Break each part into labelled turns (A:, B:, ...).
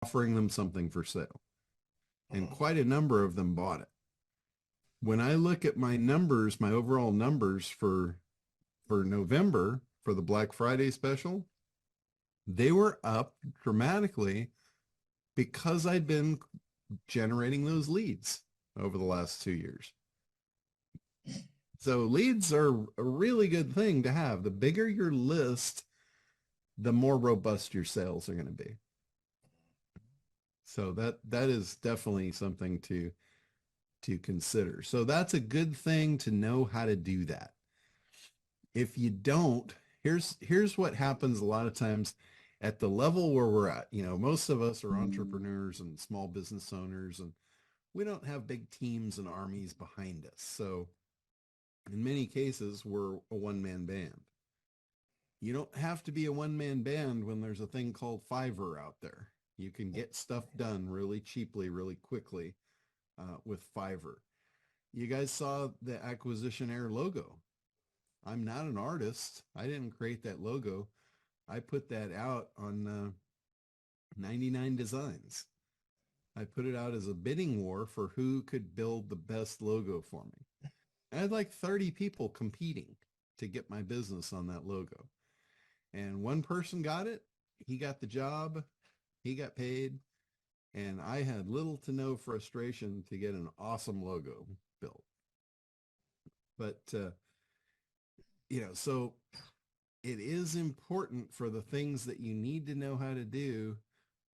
A: offering them something for sale. And quite a number of them bought it. When I look at my numbers, my overall numbers for November for the Black Friday special, they were up dramatically because I'd been generating those leads over the last 2 years. So leads are a really good thing to have. The bigger your list, the more robust your sales are going to be. So that is definitely something to consider. So that's a good thing to know how to do that. If you don't, here's what happens a lot of times at the level where we're at. You know, most of us are entrepreneurs and small business owners, and we don't have big teams and armies behind us. So in many cases, we're a one-man band. You don't have to be a one-man band when there's a thing called Fiverr out there. You can get stuff done really cheaply, really quickly with Fiverr. You guys saw the Acquisition logo. I'm not an artist. I didn't create that logo. I put that out on 99 Designs. I put it out as a bidding war for who could build the best logo for me. I had like 30 people competing to get my business on that logo. And one person got it. He got the job. He got paid. And I had little to no frustration to get an awesome logo built. But, so it is important for the things that you need to know how to do,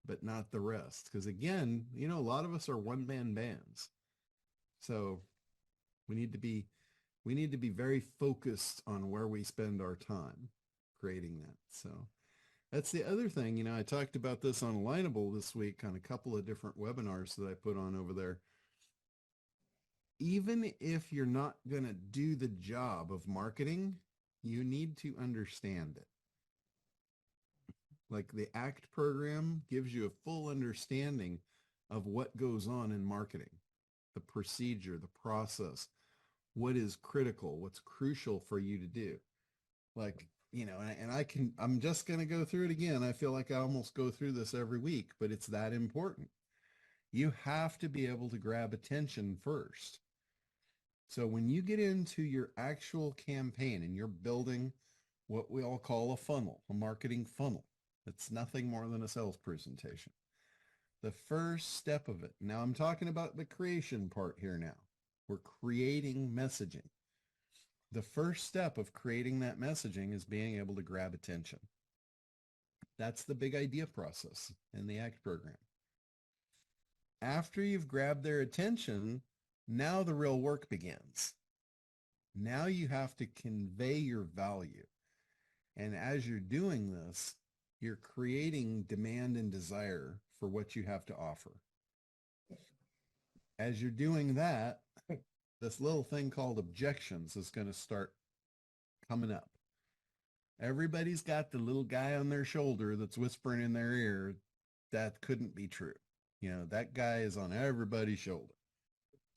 A: but not the rest. Because again, a lot of us are one-man bands. So we need to be very focused on where we spend our time creating that. So that's the other thing. I talked about this on Alignable this week on a couple of different webinars that I put on over there. Even if you're not going to do the job of marketing, you need to understand it. Like the ACT program gives you a full understanding of what goes on in marketing, the procedure, the process, what is critical, what's crucial for you to do. Like, and I'm just going to go through it again. I feel like I almost go through this every week, but it's that important. You have to be able to grab attention first. So when you get into your actual campaign and you're building what we all call a funnel, a marketing funnel, it's nothing more than a sales presentation. The first step of it, now I'm talking about the creation part here now. We're creating messaging. The first step of creating that messaging is being able to grab attention. That's the big idea process in the ACT program. After you've grabbed their attention, now the real work begins. Now you have to convey your value. And as you're doing this, you're creating demand and desire for what you have to offer. As you're doing that, this little thing called objections is going to start coming up. Everybody's got the little guy on their shoulder that's whispering in their ear, that couldn't be true. That guy is on everybody's shoulder.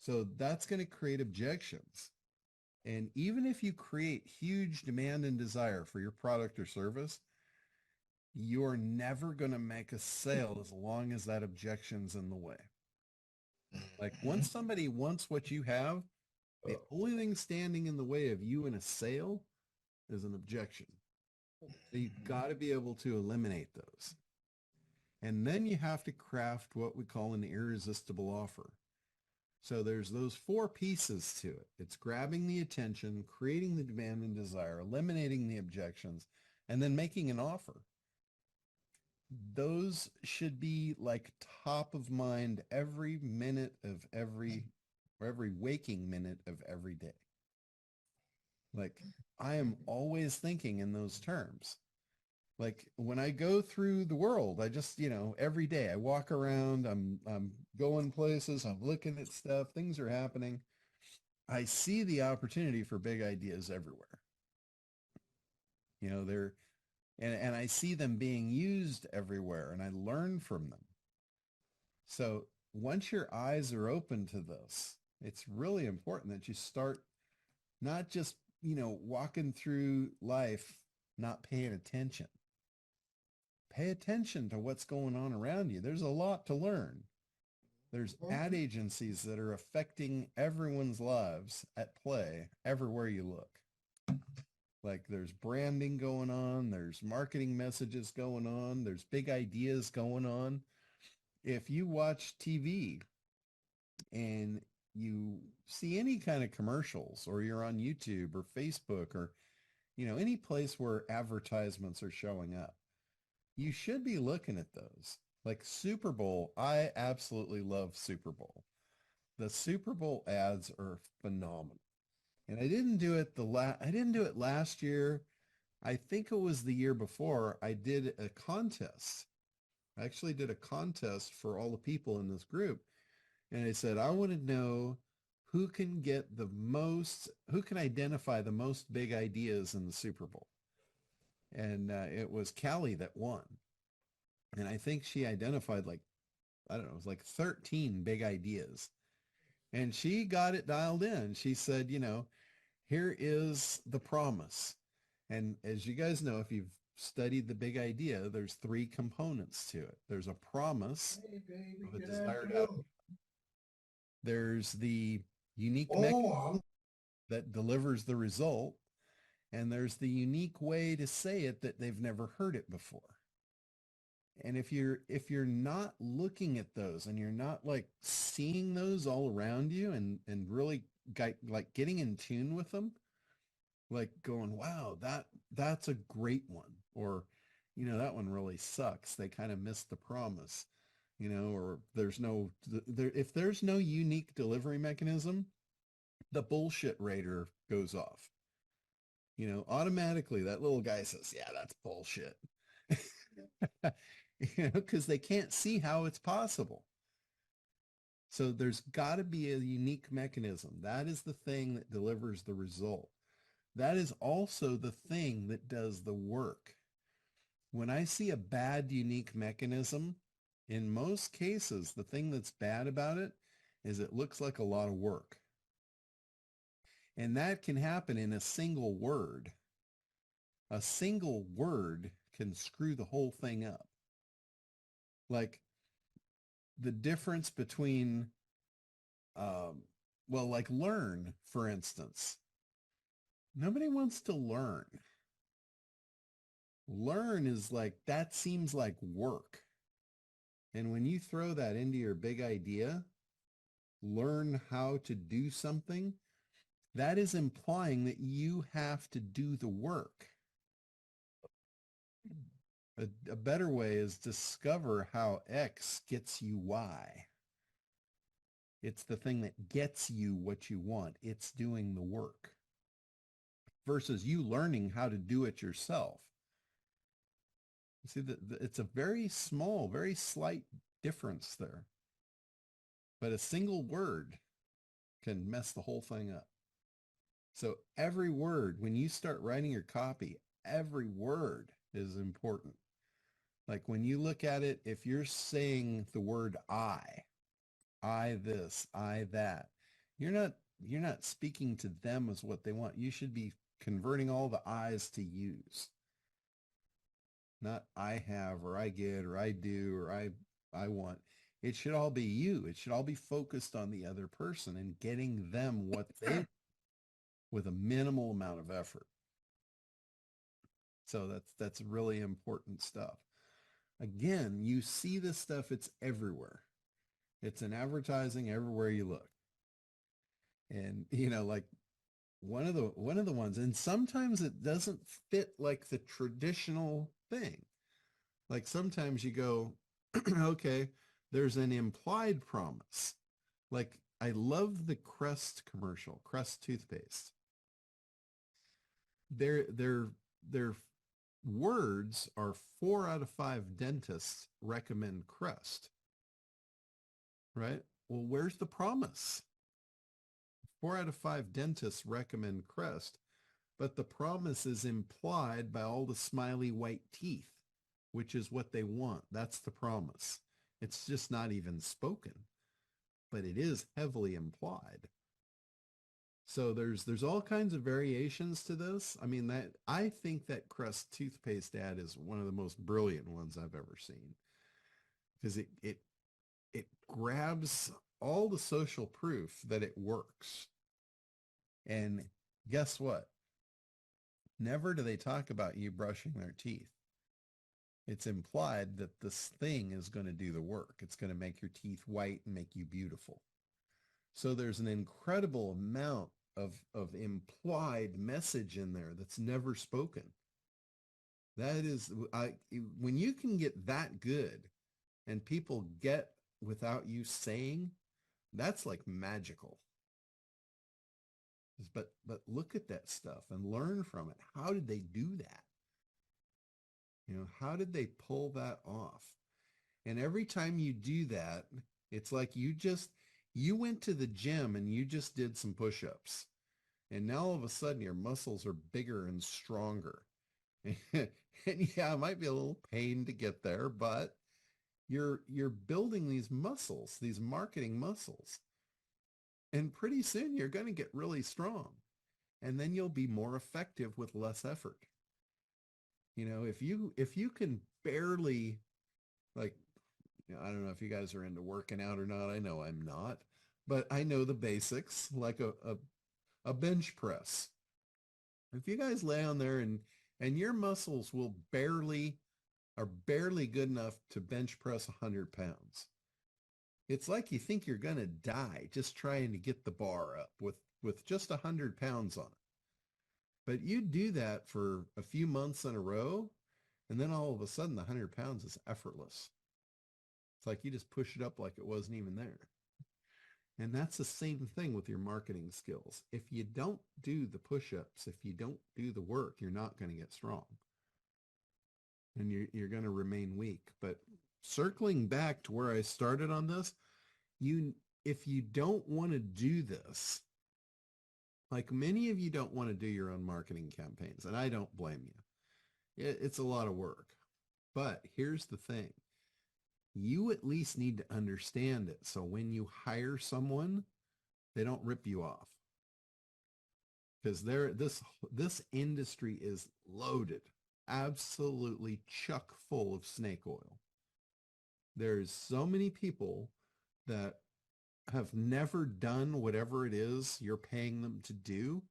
A: So that's going to create objections. And even if you create huge demand and desire for your product or service, you're never going to make a sale as long as that objection's in the way. Like once somebody wants what you have, the only thing standing in the way of you in a sale is an objection. So you've got to be able to eliminate those. And then you have to craft what we call an irresistible offer. So there's those 4 pieces to it. It's grabbing the attention, creating the demand and desire, eliminating the objections, and then making an offer. Those should be like top of mind every minute of every waking minute of every day. Like I am always thinking in those terms. Like when I go through the world, I just, every day I walk around, I'm going places, I'm looking at stuff, things are happening. I see the opportunity for big ideas everywhere. And I see them being used everywhere and I learn from them. So once your eyes are open to this, it's really important that you start not just, you know, walking through life, not paying attention. pay attention to what's going on around you. There's a lot to learn. There's ad agencies that are affecting everyone's lives at play everywhere you look. Like there's branding going on, there's marketing messages going on, there's big ideas going on. If you watch TV and you see any kind of commercials, or you're on YouTube or Facebook, or any place where advertisements are showing up, you should be looking at those. Like Super Bowl, I absolutely love Super Bowl. The Super Bowl ads are phenomenal. And I didn't do it last year. I think it was the year before. I did a contest. I actually did a contest for all the people in this group. And I said, I want to know who can identify the most big ideas in the Super Bowl. And it was Callie that won. And I think she identified I don't know, it was like 13 big ideas. And she got it dialed in. She said, here is the promise. And as you guys know, if you've studied the big idea, there's 3 components to it. There's a promise of a desired outcome. There's the unique mechanism that delivers the result. And there's the unique way to say it that they've never heard it before. And if you're not looking at those, and you're not seeing those all around you, and really getting in tune with them, going, wow, that's a great one. Or, that one really sucks. They kind of missed the promise, or if there's no unique delivery mechanism, the bullshit radar goes off. Automatically that little guy says, yeah, that's bullshit. Because they can't see how it's possible. So there's got to be a unique mechanism. That is the thing that delivers the result. That is also the thing that does the work. When I see a bad unique mechanism, in most cases, the thing that's bad about it is it looks like a lot of work. And that can happen in a single word. A single word can screw the whole thing up. Like the difference between, learn, for instance. Nobody wants to learn. Learn is that seems like work. And when you throw that into your big idea, learn how to do something, that is implying that you have to do the work. A better way is discover how X gets you Y. It's the thing that gets you what you want. It's doing the work. Versus you learning how to do it yourself. You see, it's a very small, very slight difference there. But a single word can mess the whole thing up. So every word, when you start writing your copy, every word is important. Like when you look at it, if you're saying the word I this, I that, you're not speaking to them as what they want. You should be converting all the I's to U's. Not I have, or I get, or I do, or I want. It should all be you. It should all be focused on the other person and getting them what they want with a minimal amount of effort. So that's really important stuff. Again, you see this stuff, it's everywhere. It's in advertising everywhere you look. And one of the ones, and sometimes it doesn't fit like the traditional thing. Like sometimes you go, okay, there's an implied promise. Like I love the Crest commercial, Crest toothpaste. Their words are 4 out of 5 dentists recommend Crest. Right? Well, where's the promise? 4 out of 5 dentists recommend Crest, but the promise is implied by all the smiley white teeth, which is what they want. That's the promise. It's just not even spoken, but it is heavily implied. So there's all kinds of variations to this. I mean, that I think that Crest toothpaste ad is one of the most brilliant ones I've ever seen, because it grabs all the social proof that it works. And guess what? Never do they talk about you brushing their teeth. It's implied that this thing is going to do the work. It's going to make your teeth white and make you beautiful. So there's an incredible amount of implied message in there that's never spoken. That is, when you can get that good and people get without you saying, that's like magical. But look at that stuff and learn from it. How did they do that? How did they pull that off? And every time you do that, it's like you went to the gym and you just did some push-ups. And now all of a sudden your muscles are bigger and stronger. And yeah, it might be a little pain to get there, but you're building these muscles, these marketing muscles. And pretty soon you're going to get really strong. And then you'll be more effective with less effort. If you can barely, like, I don't know if you guys are into working out or not. I know I'm not, but I know the basics, like a bench press. If you guys lay on there and your muscles are barely good enough to bench press 100 pounds. It's like you think you're going to die just trying to get the bar up with just 100 pounds on it. But you do that for a few months in a row, and then all of a sudden the 100 pounds is effortless. It's like you just push it up like it wasn't even there. And that's the same thing with your marketing skills. If you don't do the push-ups, if you don't do the work, you're not going to get strong. And you're going to remain weak. But circling back to where I started on this, if you don't want to do this, like many of you don't want to do your own marketing campaigns, and I don't blame you. It's a lot of work. But here's the thing. You at least need to understand it. So when you hire someone, they don't rip you off. Because this industry is loaded, absolutely chock full of snake oil. There's so many people that have never done whatever it is you're paying them to do,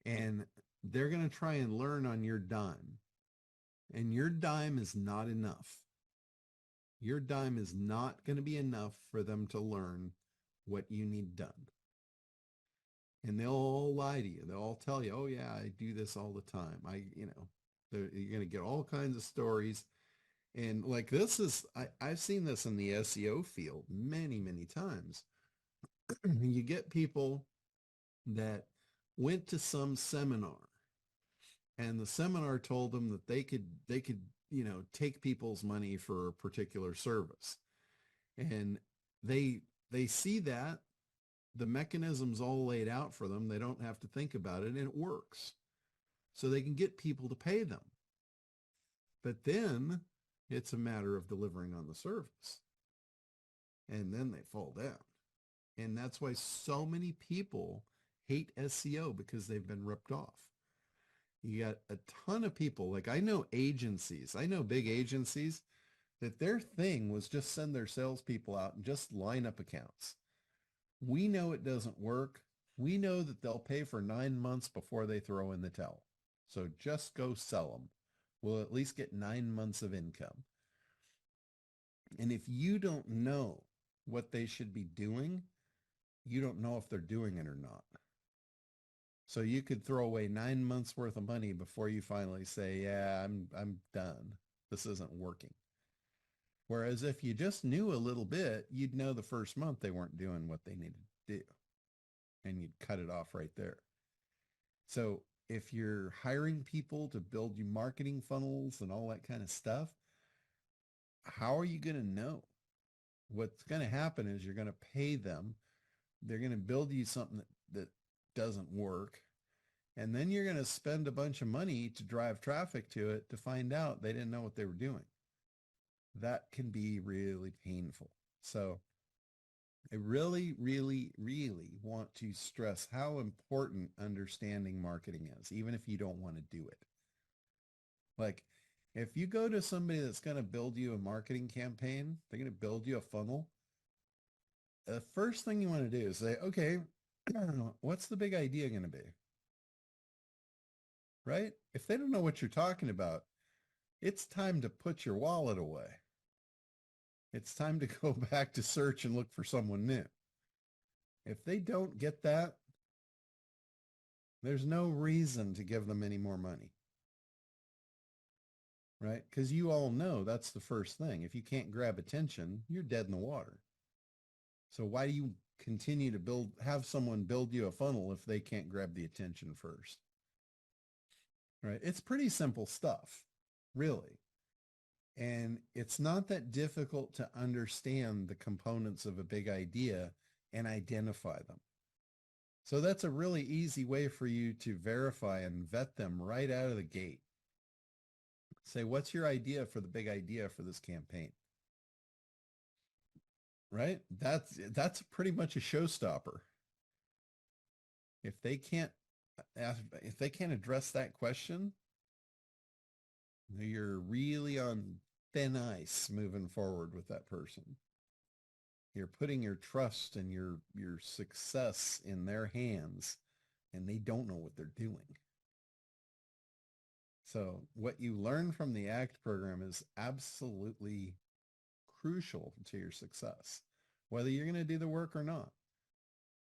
A: and they're going to try and learn on your dime. And your dime is not enough. Your dime is not going to be enough for them to learn what you need done. And they'll all lie to you. They'll all tell you, oh yeah, I do this all the time. You're going to get all kinds of stories. And like I've seen this in the SEO field many, many times. You get people that went to some seminar, and the seminar told them that they could take people's money for a particular service. And they see that the mechanism's all laid out for them. They don't have to think about it, and it works. So they can get people to pay them. But then it's a matter of delivering on the service. And then they fall down. And that's why so many people hate SEO, because they've been ripped off. You got a ton of people, like I know big agencies that their thing was just send their salespeople out and just line up accounts. We know it doesn't work. We know that they'll pay for 9 months before they throw in the towel. So just go sell them. We'll at least get 9 months of income. And if you don't know what they should be doing, you don't know if they're doing it or not. So you could throw away 9 months worth of money before you finally say, yeah, I'm done. This isn't working. Whereas if you just knew a little bit, you'd know the first month they weren't doing what they needed to do. And you'd cut it off right there. So if you're hiring people to build you marketing funnels and all that kind of stuff, how are you going to know? What's going to happen is you're going to pay them. They're going to build you something that doesn't work. And then you're going to spend a bunch of money to drive traffic to it to find out they didn't know what they were doing. That can be really painful. So I really, really, really want to stress how important understanding marketing is, even if you don't want to do it. Like, if you go to somebody that's going to build you a marketing campaign, they're going to build you a funnel. The first thing you want to do is say, okay, what's the big idea going to be? Right? If they don't know what you're talking about, it's time to put your wallet away. It's time to go back to search and look for someone new. If they don't get that, there's no reason to give them any more money. Right? Because you all know that's the first thing. If you can't grab attention, you're dead in the water. So why do you continue to have someone build you a funnel if they can't grab the attention first? Right? It's pretty simple stuff, really. And it's not that difficult to understand the components of a big idea and identify them. So that's a really easy way for you to verify and vet them right out of the gate. Say, what's your idea for the big idea for this campaign? Right? That's pretty much a showstopper. If they can't address that question, you're really on thin ice moving forward with that person. You're putting your trust and your success in their hands, and they don't know what they're doing. So what you learn from the ACT program is absolutely crucial to your success, whether you're going to do the work or not.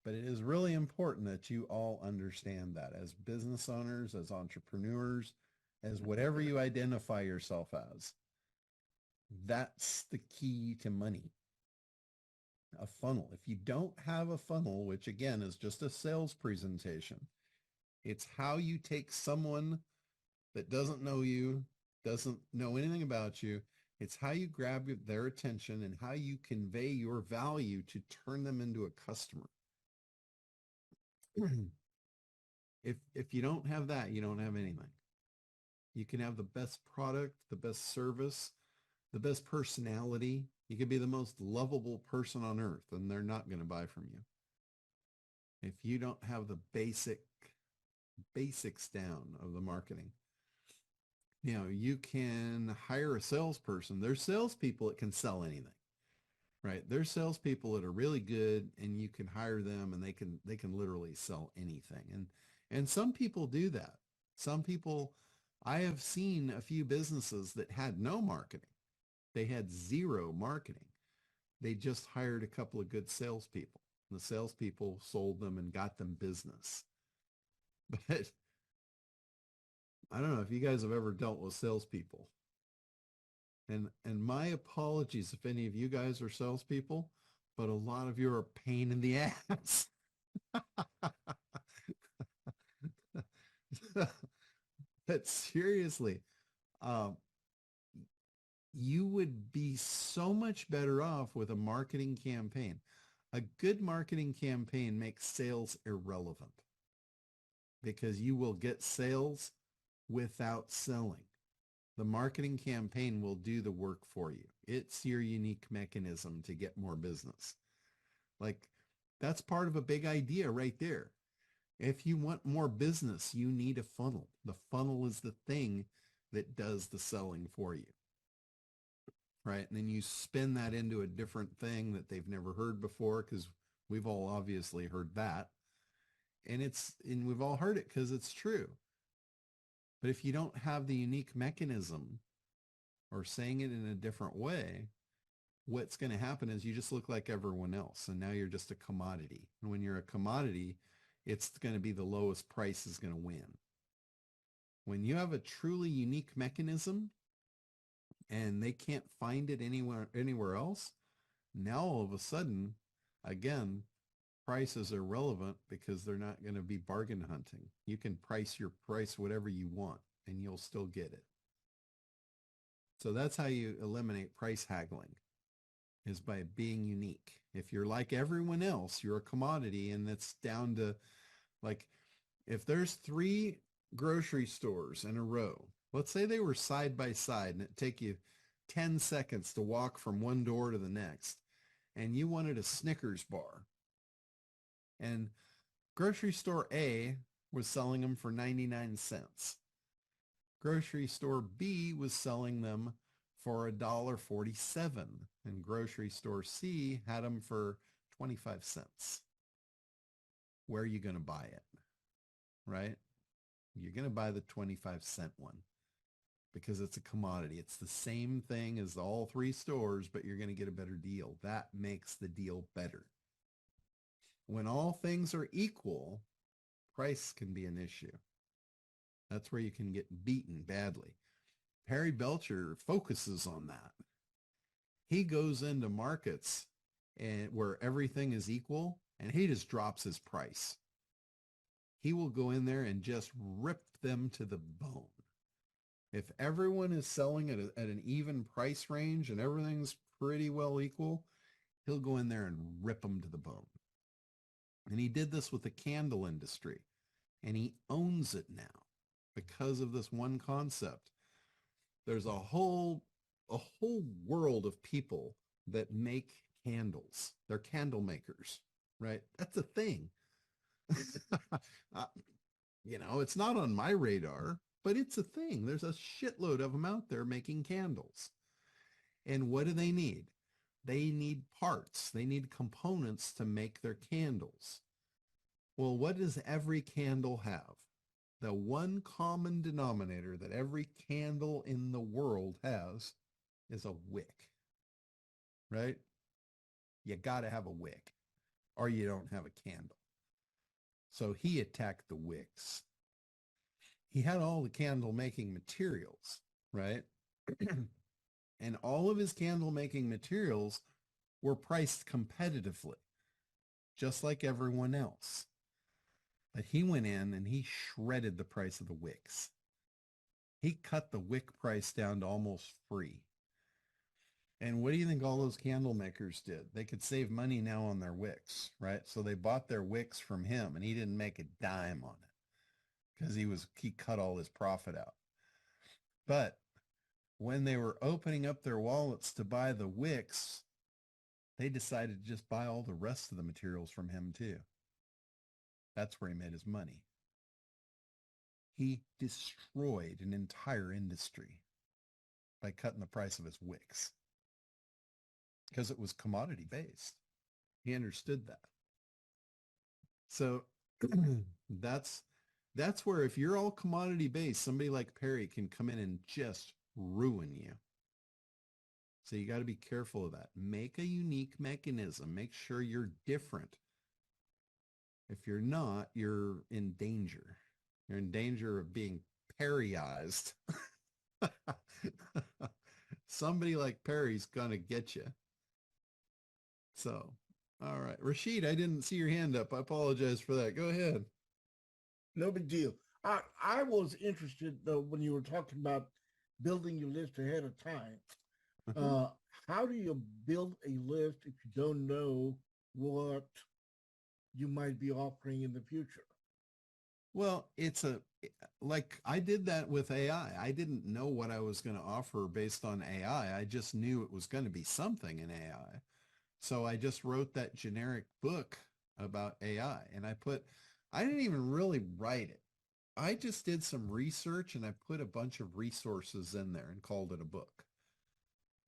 A: But it is really important that you all understand that as business owners, as entrepreneurs, as whatever you identify yourself as. That's the key to money. A funnel. If you don't have a funnel, which again is just a sales presentation, it's how you take someone that doesn't know you, doesn't know anything about you. It's how you grab their attention and how you convey your value to turn them into a customer. If you don't have that, you don't have anything. You can have the best product, the best service, the best personality. You could be the most lovable person on earth, and they're not going to buy from you. If you don't have the basics down of the marketing, you can hire a salesperson. There's salespeople that can sell anything, right? There's salespeople that are really good, and you can hire them, and they can literally sell anything. And some people do that. Some people, I have seen a few businesses that had no marketing. They had zero marketing. They just hired a couple of good salespeople. The salespeople sold them and got them business. But I don't know if you guys have ever dealt with salespeople. And my apologies if any of you guys are salespeople, but a lot of you are a pain in the ass. But seriously, you would be so much better off with a marketing campaign. A good marketing campaign makes sales irrelevant because you will get sales without selling. The marketing campaign will do the work for you. It's your unique mechanism to get more business. Like, that's part of a big idea right there. If you want more business, you need a funnel. The funnel is the thing that does the selling for you. Right? And then you spin that into a different thing that they've never heard before, because we've all obviously heard that. And we've all heard it because it's true. But if you don't have the unique mechanism or saying it in a different way, what's going to happen is you just look like everyone else. And now you're just a commodity. And when you're a commodity, it's going to be the lowest price is going to win. When you have a truly unique mechanism and they can't find it anywhere else, now all of a sudden, again, prices are relevant because they're not going to be bargain hunting. You can price your price whatever you want and you'll still get it. So that's how you eliminate price haggling, is by being unique. If you're like everyone else, you're a commodity, and it's down to, like, if there's 3 grocery stores in a row, let's say they were side by side and it'd take you 10 seconds to walk from one door to the next. and you wanted a Snickers bar. And grocery store A was selling them for 99 cents. Grocery store B was selling them for $1.47, and grocery store C had them for 25 cents. Where are you going to buy it? Right? You're going to buy the 25-cent one because it's a commodity. It's the same thing as all three stores, but you're going to get a better deal. That makes the deal better. When all things are equal, price can be an issue. That's where you can get beaten badly. Perry Belcher focuses on that. He goes into markets and where everything is equal, and he just drops his price. He will go in there and just rip them to the bone. If everyone is selling at an even price range and everything's pretty well equal, he'll go in there and rip them to the bone. And he did this with the candle industry, and he owns it now because of this one concept. There's a whole world of people that make candles. They're candle makers, right? That's a thing. It's not on my radar, but it's a thing. There's a shitload of them out there making candles. And what do they need? They need parts. They need components to make their candles. Well, what does every candle have? The one common denominator that every candle in the world has is a wick, right? You got to have a wick or you don't have a candle. So he attacked the wicks. He had all the candle making materials, right? And all of his candle making materials were priced competitively, just like everyone else. But he went in and he shredded the price of the wicks. He cut the wick price down to almost free. And what do you think all those candle makers did? They could save money now on their wicks, right? So they bought their wicks from him, and he didn't make a dime on it because he cut all his profit out. But when they were opening up their wallets to buy the wicks, they decided to just buy all the rest of the materials from him too. That's where he made his money. He destroyed an entire industry by cutting the price of his wicks because it was commodity based. He understood that. So that's where if you're all commodity based, somebody like Perry can come in and just ruin you. So you got to be careful of that. Make a unique mechanism. Make sure you're different. If you're not, you're in danger. You're in danger of being Perryized. Somebody like Perry's gonna get you. So, all right. Rashid, I didn't see your hand up. I apologize for that. Go ahead.
B: No big deal. I was interested though when you were talking about building your list ahead of time.
A: Uh-huh.
B: Uh, how do you build a list if you don't know what you might be offering in the future?
A: Well, like I did that with AI. I didn't know what I was going to offer based on AI. I just knew it was going to be something in AI. So I just wrote that generic book about AI, and I didn't even really write it. I just did some research and I put a bunch of resources in there and called it a book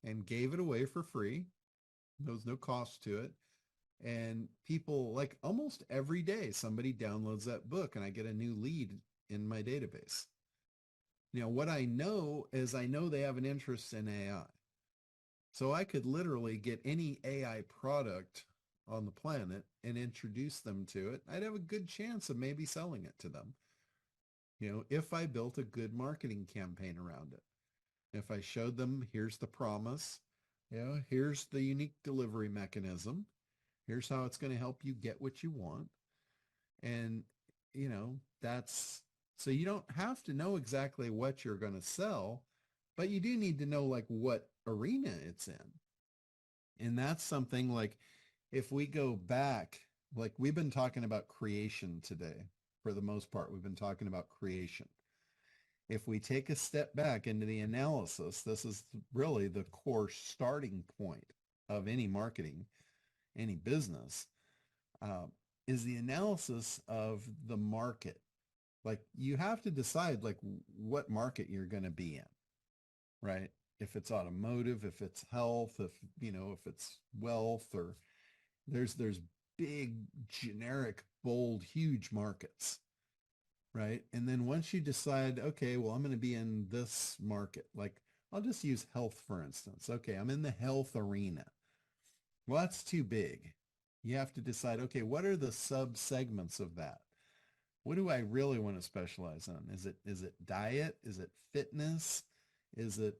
A: and gave it away for free. There was no cost to it. And people, like, almost every day somebody downloads that book and I get a new lead in my database. What I know is I know they have an interest in AI. So I could literally get any AI product on the planet and introduce them to it. I'd have a good chance of maybe selling it to them. If I built a good marketing campaign around it. If I showed them, here's the promise, here's the unique delivery mechanism, here's how it's going to help you get what you want. And, that's, so you don't have to know exactly what you're going to sell, but you do need to know like what arena it's in. And that's something like if we go back, like we've been talking about creation today, for the most part, we've been talking about creation. If we take a step back into the analysis, this is really the core starting point of any marketing. any business, uh, is the analysis of the market. Like you have to decide like what market you're going to be in, right? If it's automotive, if it's health, if if it's wealth, or there's big generic bold huge markets, right? And then once you decide, okay, well, I'm going to be in this market, like I'll just use health for instance. Okay, I'm in the health arena. Well, that's too big. You have to decide, okay, what are the sub segments of that? What do I really want to specialize on? Is it diet? Is it fitness? Is it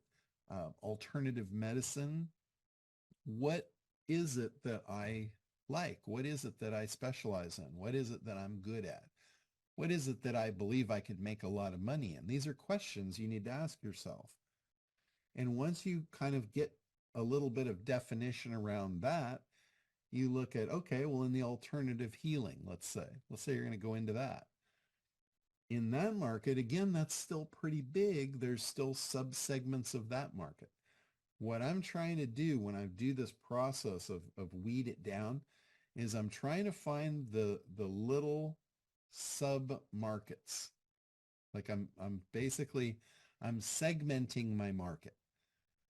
A: alternative medicine? What is it that I like? What is it that I specialize in? What is it that I'm good at? What is it that I believe I could make a lot of money in? These are questions you need to ask yourself. And once you kind of get a little bit of definition around that, you look at, okay, well, in the alternative healing, let's say you're going to go into that. In that market, again, that's still pretty big. There's still subsegments of that market. What I'm trying to do when I do this process of weed it down is I'm trying to find the little sub markets. Like I'm basically I'm segmenting my market.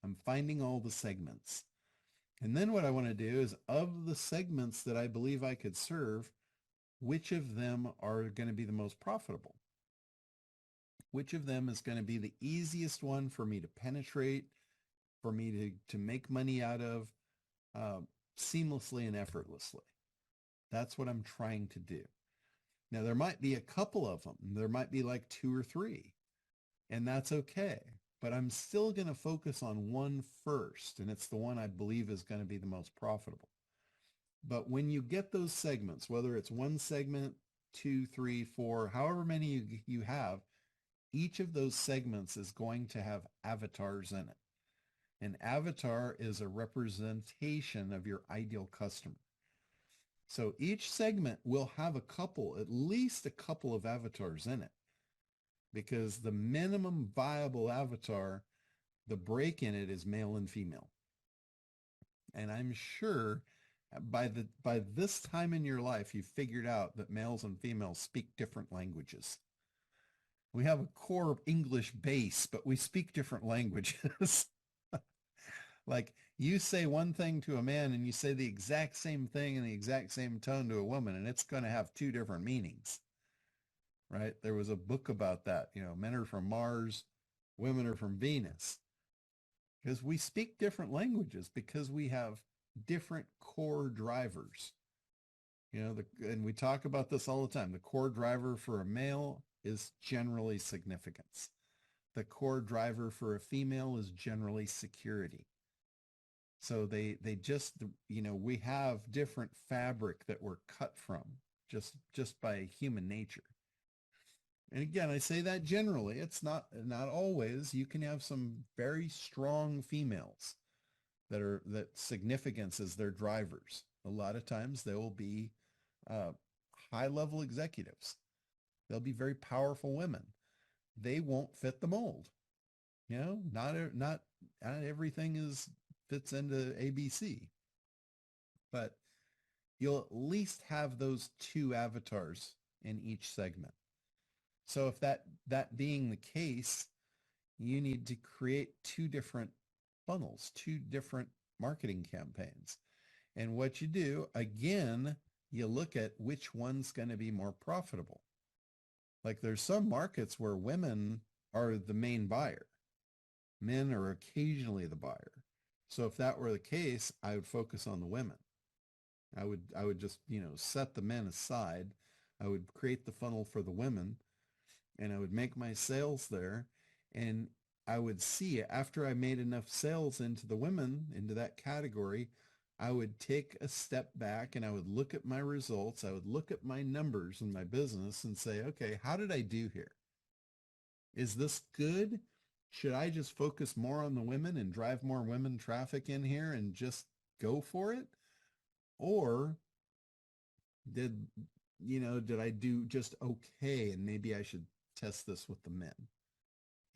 A: I'm finding all the segments. And then what I want to do is of the segments that I believe I could serve, which of them are going to be the most profitable? Which of them is going to be the easiest one for me to penetrate, for me to make money out of uh, seamlessly and effortlessly? That's what I'm trying to do. Now, there might be a couple of them. There might be like two or three, and that's okay. But I'm still going to focus on one first, and it's the one I believe is going to be the most profitable. But when you get those segments, whether it's one segment, two, three, four, however many you have, each of those segments is going to have avatars in it. An avatar is a representation of your ideal customer. So each segment will have at least a couple of avatars in it, because the minimum viable avatar, the break in it is male and female. And I'm sure by this time in your life, you've figured out that males and females speak different languages. We have a core English base, but we speak different languages. Like you say one thing to a man and you say the exact same thing in the exact same tone to a woman, and it's going to have two different meanings, right? There was a book about that. Men are from Mars, women are from Venus, because we speak different languages because we have different core drivers. And we talk about this all the time. The core driver for a male is generally significance. The core driver for a female is generally security. So they just, we have different fabric that we're cut from just by human nature. And again, I say that generally. It's not always. You can have some very strong females that significance is their drivers. A lot of times they will be high level executives. They'll be very powerful women. They won't fit the mold. Not everything fits into ABC, but you'll at least have those two avatars in each segment. So if that being the case, you need to create two different funnels, two different marketing campaigns. And what you do, again, you look at which one's going to be more profitable. Like there's some markets where women are the main buyer. Men are occasionally the buyer. So if that were the case, I would focus on the women. I would just, set the men aside. I would create the funnel for the women, and I would make my sales there. And I would see after I made enough sales into the women, into that category, I would take a step back and I would look at my results. I would look at my numbers in my business and say, okay, how did I do here? Is this good? Should I just focus more on the women and drive more women traffic in here and just go for it? Or did I do just okay, and maybe I should test this with the men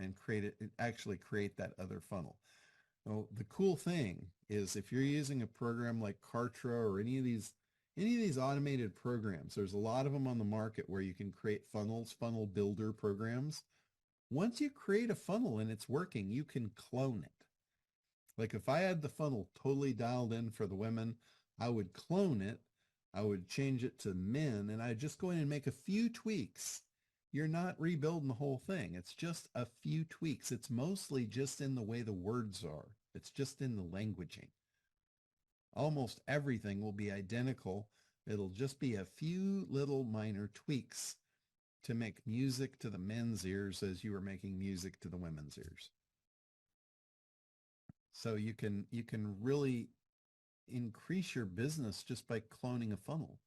A: and actually create that other funnel? Oh, the cool thing is if you're using a program like Kartra or any of these automated programs, there's a lot of them on the market where you can create funnels, funnel builder programs. Once you create a funnel and it's working, you can clone it. Like if I had the funnel totally dialed in for the women, I would clone it. I would change it to men and I'd just go in and make a few tweaks. You're not rebuilding the whole thing. It's just a few tweaks. It's mostly just in the way the words are. It's just in the languaging. Almost everything will be identical. It'll just be a few little minor tweaks to make music to the men's ears as you were making music to the women's ears. So you can really increase your business just by cloning a funnel.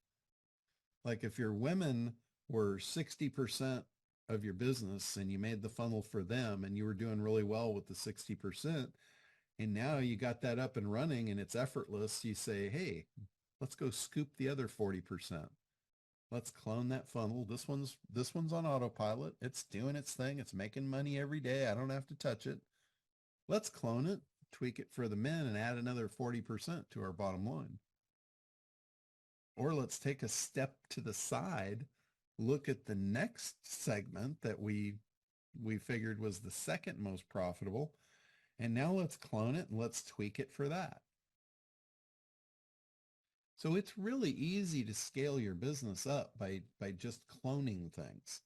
A: Like if your women were 60% of your business and you made the funnel for them and you were doing really well with the 60%, and now you got that up and running and it's effortless, you say, hey, let's go scoop the other 40%. Let's clone that funnel. This one's on autopilot. It's doing its thing. It's making money every day. I don't have to touch it. Let's clone it, tweak it for the men, and add another 40% to our bottom line. Or let's take a step to the side, look at the next segment that we figured was the second most profitable, and now let's clone it and let's tweak it for that. So it's really easy to scale your business up by just cloning things.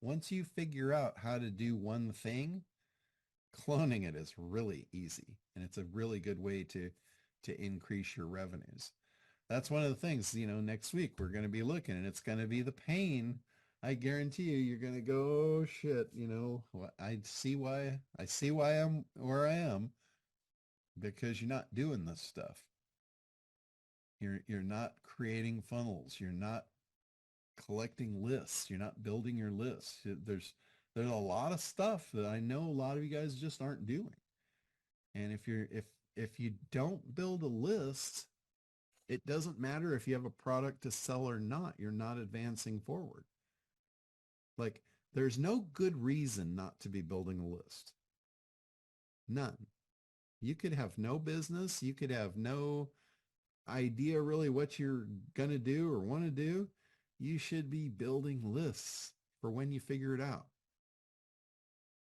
A: Once you figure out how to do one thing, cloning it is really easy. And it's a really good way to increase your revenues. That's one of the things, next week we're going to be looking and it's going to be the pain. I guarantee you're going to go, oh shit, I see why I'm where I am, because you're not doing this stuff. You're not creating funnels. You're not collecting lists. You're not building your lists. There's a lot of stuff that I know a lot of you guys just aren't doing. And if you don't build a list, it doesn't matter if you have a product to sell or not. You're not advancing forward. Like there's no good reason not to be building a list. None. You could have no business. You could have no idea really what you're going to do or want to do. You should be building lists for when you figure it out.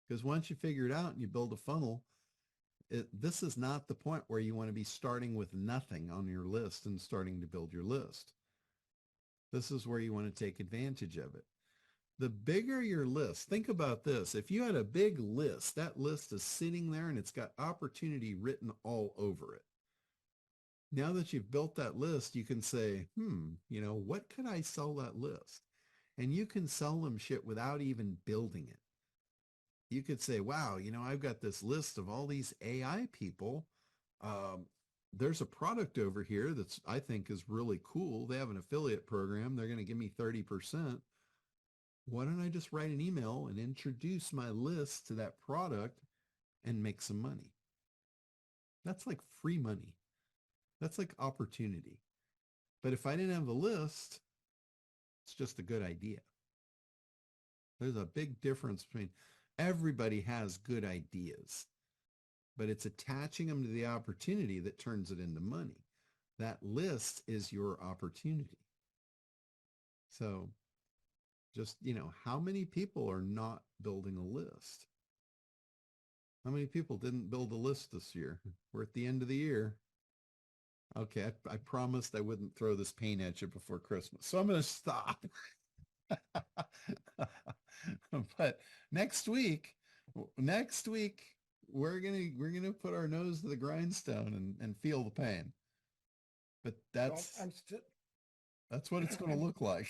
A: Because once you figure it out and you build a funnel, this is not the point where you want to be starting with nothing on your list and starting to build your list. This is where you want to take advantage of it. The bigger your list, think about this. If you had a big list, that list is sitting there and it's got opportunity written all over it. Now that you've built that list, you can say, what could I sell that list? And you can sell them shit without even building it. You could say, wow, I've got this list of all these AI people. There's a product over here that's I think is really cool. They have an affiliate program. They're going to give me 30%. Why don't I just write an email and introduce my list to that product and make some money? That's like free money. That's like opportunity. But if I didn't have the list, it's just a good idea. There's a big difference between everybody has good ideas, but it's attaching them to the opportunity that turns it into money. That list is your opportunity. So just, how many people are not building a list? How many people didn't build a list this year? We're at the end of the year. Okay, I promised I wouldn't throw this pain at you before Christmas, so I'm going to stop. But next week, we're gonna put our nose to the grindstone and feel the pain. But that's what it's going to look like.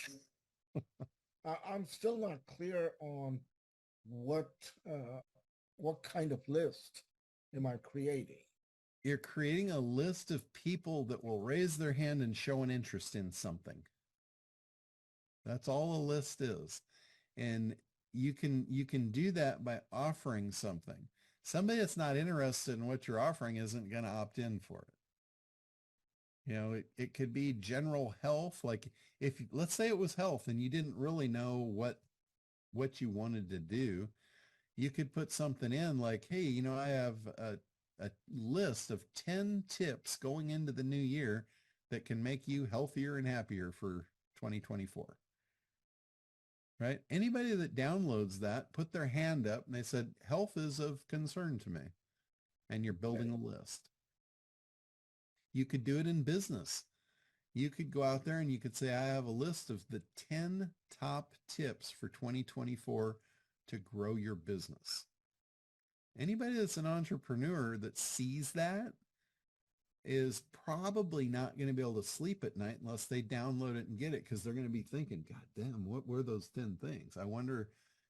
B: I'm still not clear on what what kind of list am I creating?
A: You're creating a list of people that will raise their hand and show an interest in something. That's all a list is. And you can do that by offering something. Somebody that's not interested in what you're offering isn't going to opt in for it. It could be general health. Like if let's say it was health and you didn't really know what you wanted to do, you could put something in like, hey, I have a list of 10 tips going into the new year that can make you healthier and happier for 2024. Right? Anybody that downloads that, put their hand up and they said, health is of concern to me. And you're building a list. You could do it in business. You could go out there and you could say, I have a list of the 10 top tips for 2024 to grow your business. Anybody that's an entrepreneur that sees that is probably not going to be able to sleep at night unless they download it and get it, because they're going to be thinking, God damn, what were those 10 things? I wonder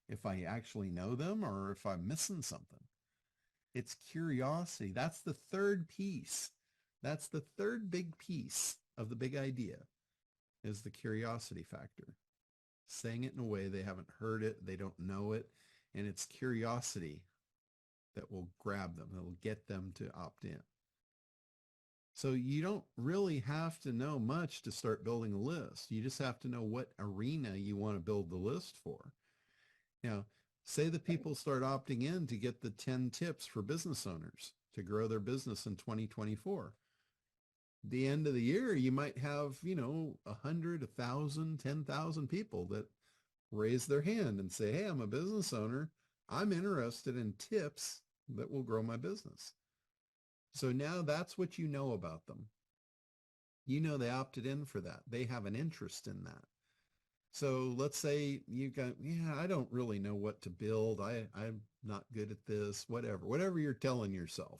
A: if I actually know them or if I'm missing something. It's curiosity. That's the third piece. That's the third big piece of the big idea, is the curiosity factor. Saying it in a way they haven't heard it, they don't know it, and it's curiosity that will grab them, that will get them to opt in. So you don't really have to know much to start building a list. You just have to know what arena you want to build the list for. Now, say that people start opting in to get the 10 tips for business owners to grow their business in 2024. The end of the year, you might have, 100, 1,000, 10,000 people that raise their hand and say, hey, I'm a business owner. I'm interested in tips that will grow my business. So now that's what you know about them. You know they opted in for that. They have an interest in that. So let's say you got, I don't really know what to build. I'm not good at this, whatever you're telling yourself.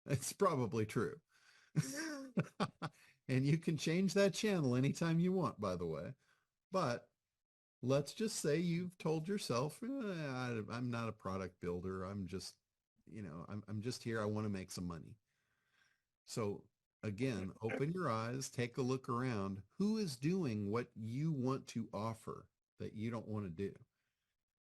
A: It's probably true. And you can change that channel anytime you want, by the way. But let's just say you've told yourself, I'm not a product builder. I'm just, I'm just here. I want to make some money. So again, open your eyes, take a look around. Who is doing what you want to offer that you don't want to do?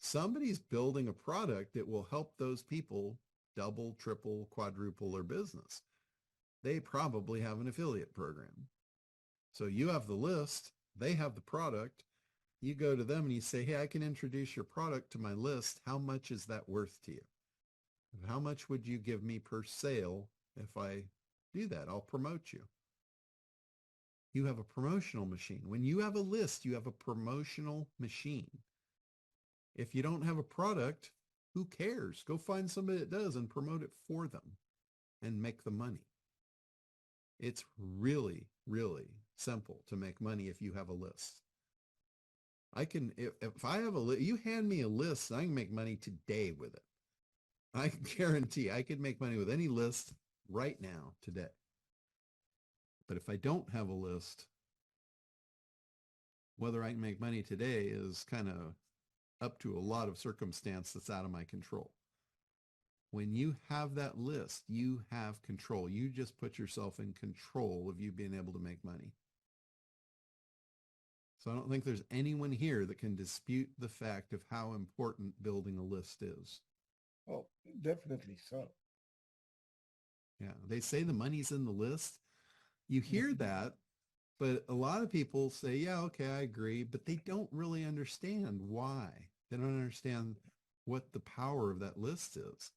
A: Somebody's building a product that will help those people double, triple, quadruple their business. They probably have an affiliate program. So you have the list, they have the product. You go to them and you say, hey, I can introduce your product to my list. How much is that worth to you? How much would you give me per sale if I do that? I'll promote you. You have a promotional machine. When you have a list, you have a promotional machine. If you don't have a product, who cares? Go find somebody that does and promote it for them and make the money. It's really, really simple to make money if you have a list. I can, if I have a list, you hand me a list, I can make money today with it. I can guarantee I could make money with any list right now, today. But if I don't have a list, whether I can make money today is kind of up to a lot of circumstance that's out of my control. When you have that list, you have control. You just put yourself in control of you being able to make money. So I don't think there's anyone here that can dispute the fact of how important building a list is.
B: Oh, definitely so.
A: Yeah, they say the money's in the list. You hear that, but a lot of people say, yeah, okay, I agree, but they don't really understand why. They don't understand what the power of that list is.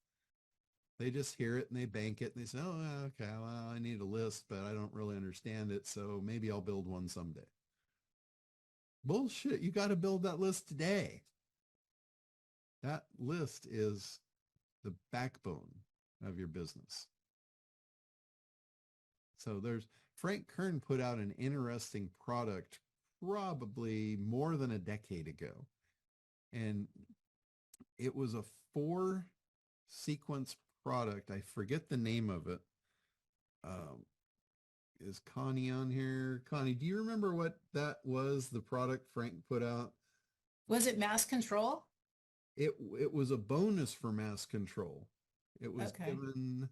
A: They just hear it and they bank it and they say, oh, okay, well, I need a list, but I don't really understand it, so maybe I'll build one someday. Bullshit. You got to build that list today. That list is the backbone of your business. So Frank Kern put out an interesting product probably more than a decade ago. And it was a 4-sequence product. I forget the name of it. Is Connie on here? Connie, do you remember what that was, the product Frank put out?
C: Was it mass control?
A: It was a bonus for mass control. It was given...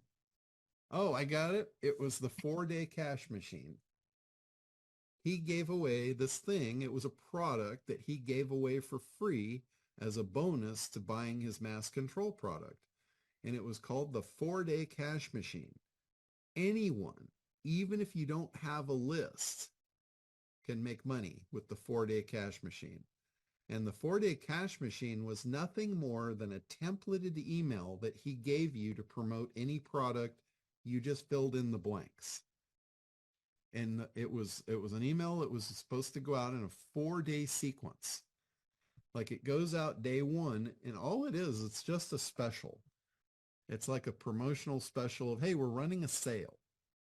A: Oh, I got it. It was the 4-day cash machine. He gave away this thing. It was a product that he gave away for free as a bonus to buying his mass control product. And it was called the 4-day cash machine. Anyone, even if you don't have a list, can make money with the 4-day cash machine. And the 4-day cash machine was nothing more than a templated email that he gave you to promote any product You just filled in the blanks. And it was an email that was supposed to go out in a 4-day sequence. Like it goes out day one, and all it is, it's just a special. It's like a promotional special of, hey, we're running a sale.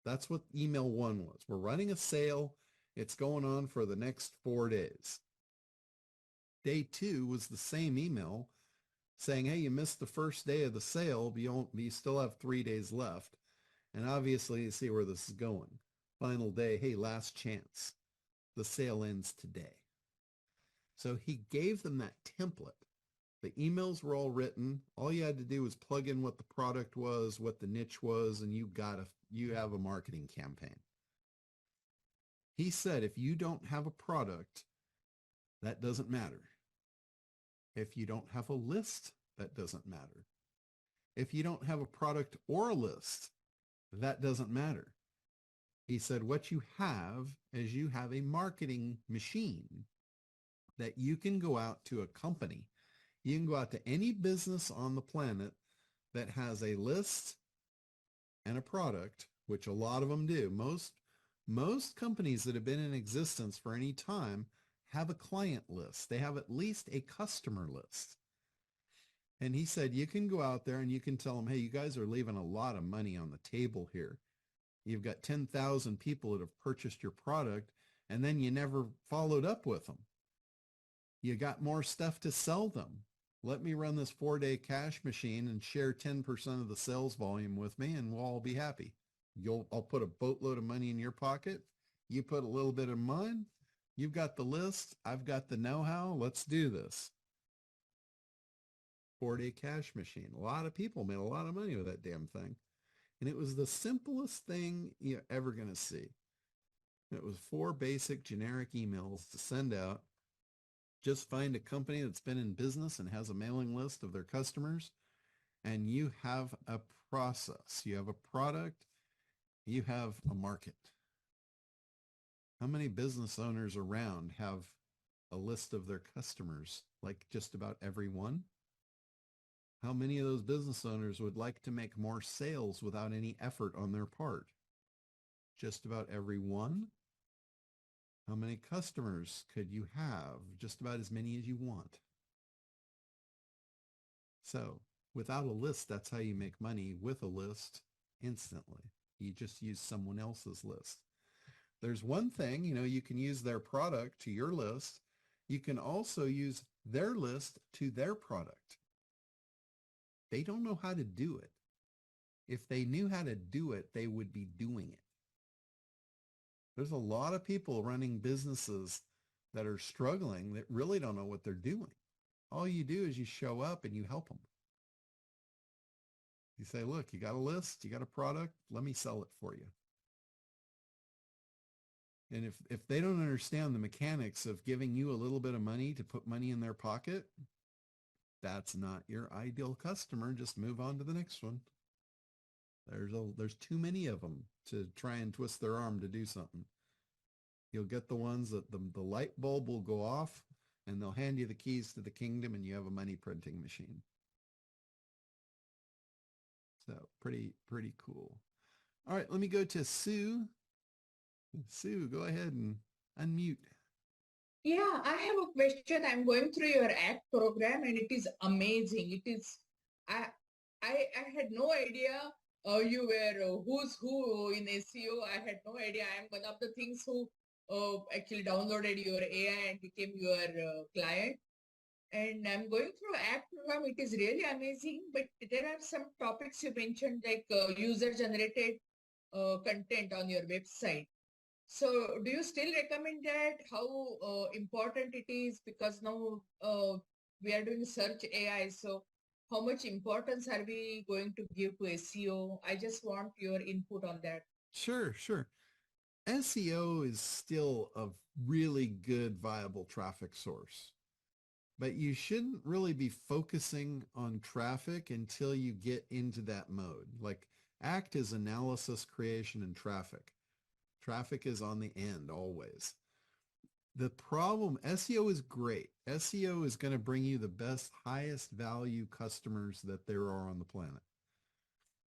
A: That's what email 1 was. We're running a sale. It's going on for the next 4 days. Day 2 was the same email saying, hey, you missed the first day of the sale, but you still have 3 days left. And obviously, you see where this is going. Final day, hey, last chance. The sale ends today. So he gave them that template. The emails were all written. All you had to do was plug in what the product was, what the niche was, and you have a marketing campaign. He said, if you don't have a product, that doesn't matter. If you don't have a list, that doesn't matter. If you don't have a product or a list, that doesn't matter. He said, what you have is you have a marketing machine that you can go out to a company. You can go out to any business on the planet that has a list and a product, which a lot of them do. Most companies that have been in existence for any time have a client list. They have at least a customer list. And he said, you can go out there and you can tell them, hey, you guys are leaving a lot of money on the table here. You've got 10,000 people that have purchased your product, and then you never followed up with them. You got more stuff to sell them. Let me run this 4-day cash machine and share 10% of the sales volume with me, and we'll all be happy. I'll put a boatload of money in your pocket. You put a little bit of mine. You've got the list. I've got the know-how. Let's do this. 4-day cash machine. A lot of people made a lot of money with that damn thing. And it was the simplest thing you're ever going to see. It was 4 basic generic emails to send out. Just find a company that's been in business and has a mailing list of their customers, and you have a process. You have a product. You have a market. How many business owners around have a list of their customers? Like just about everyone? How many of those business owners would like to make more sales without any effort on their part? Just about every one. How many customers could you have? Just about as many as you want. So without a list, that's how you make money. With a list, instantly. You just use someone else's list. There's one thing, you can use their product to your list. You can also use their list to their product. They don't know how to do it. If they knew how to do it, they would be doing it. There's a lot of people running businesses that are struggling that really don't know what they're doing. All you do is you show up and you help them. You say, look, you got a list, you got a product, let me sell it for you. And if they don't understand the mechanics of giving you a little bit of money to put money in their pocket, that's not your ideal customer. Just move on to the next one. There's too many of them to try and twist their arm to do something. You'll get the ones that the light bulb will go off and they'll hand you the keys to the kingdom and you have a money printing machine. So pretty cool. All right, let me go to Sue. Sue, go ahead and unmute.
D: Yeah, I have a question. I'm going through your ACT program and it is amazing. I had no idea you were who's who in SEO. I had no idea. I'm one of the things who actually downloaded your AI and became your client. And I'm going through ACT program. It is really amazing, but there are some topics you mentioned like user-generated content on your website. So do you still recommend that? How important it is? Because now we are doing search AI. So how much importance are we going to give to SEO? I just want your input on that.
A: Sure. SEO is still a really good, viable traffic source. But you shouldn't really be focusing on traffic until you get into that mode. Like ACT is analysis, creation, and traffic. Traffic is on the end always. The problem, SEO is great. SEO is going to bring you the best, highest value customers that there are on the planet.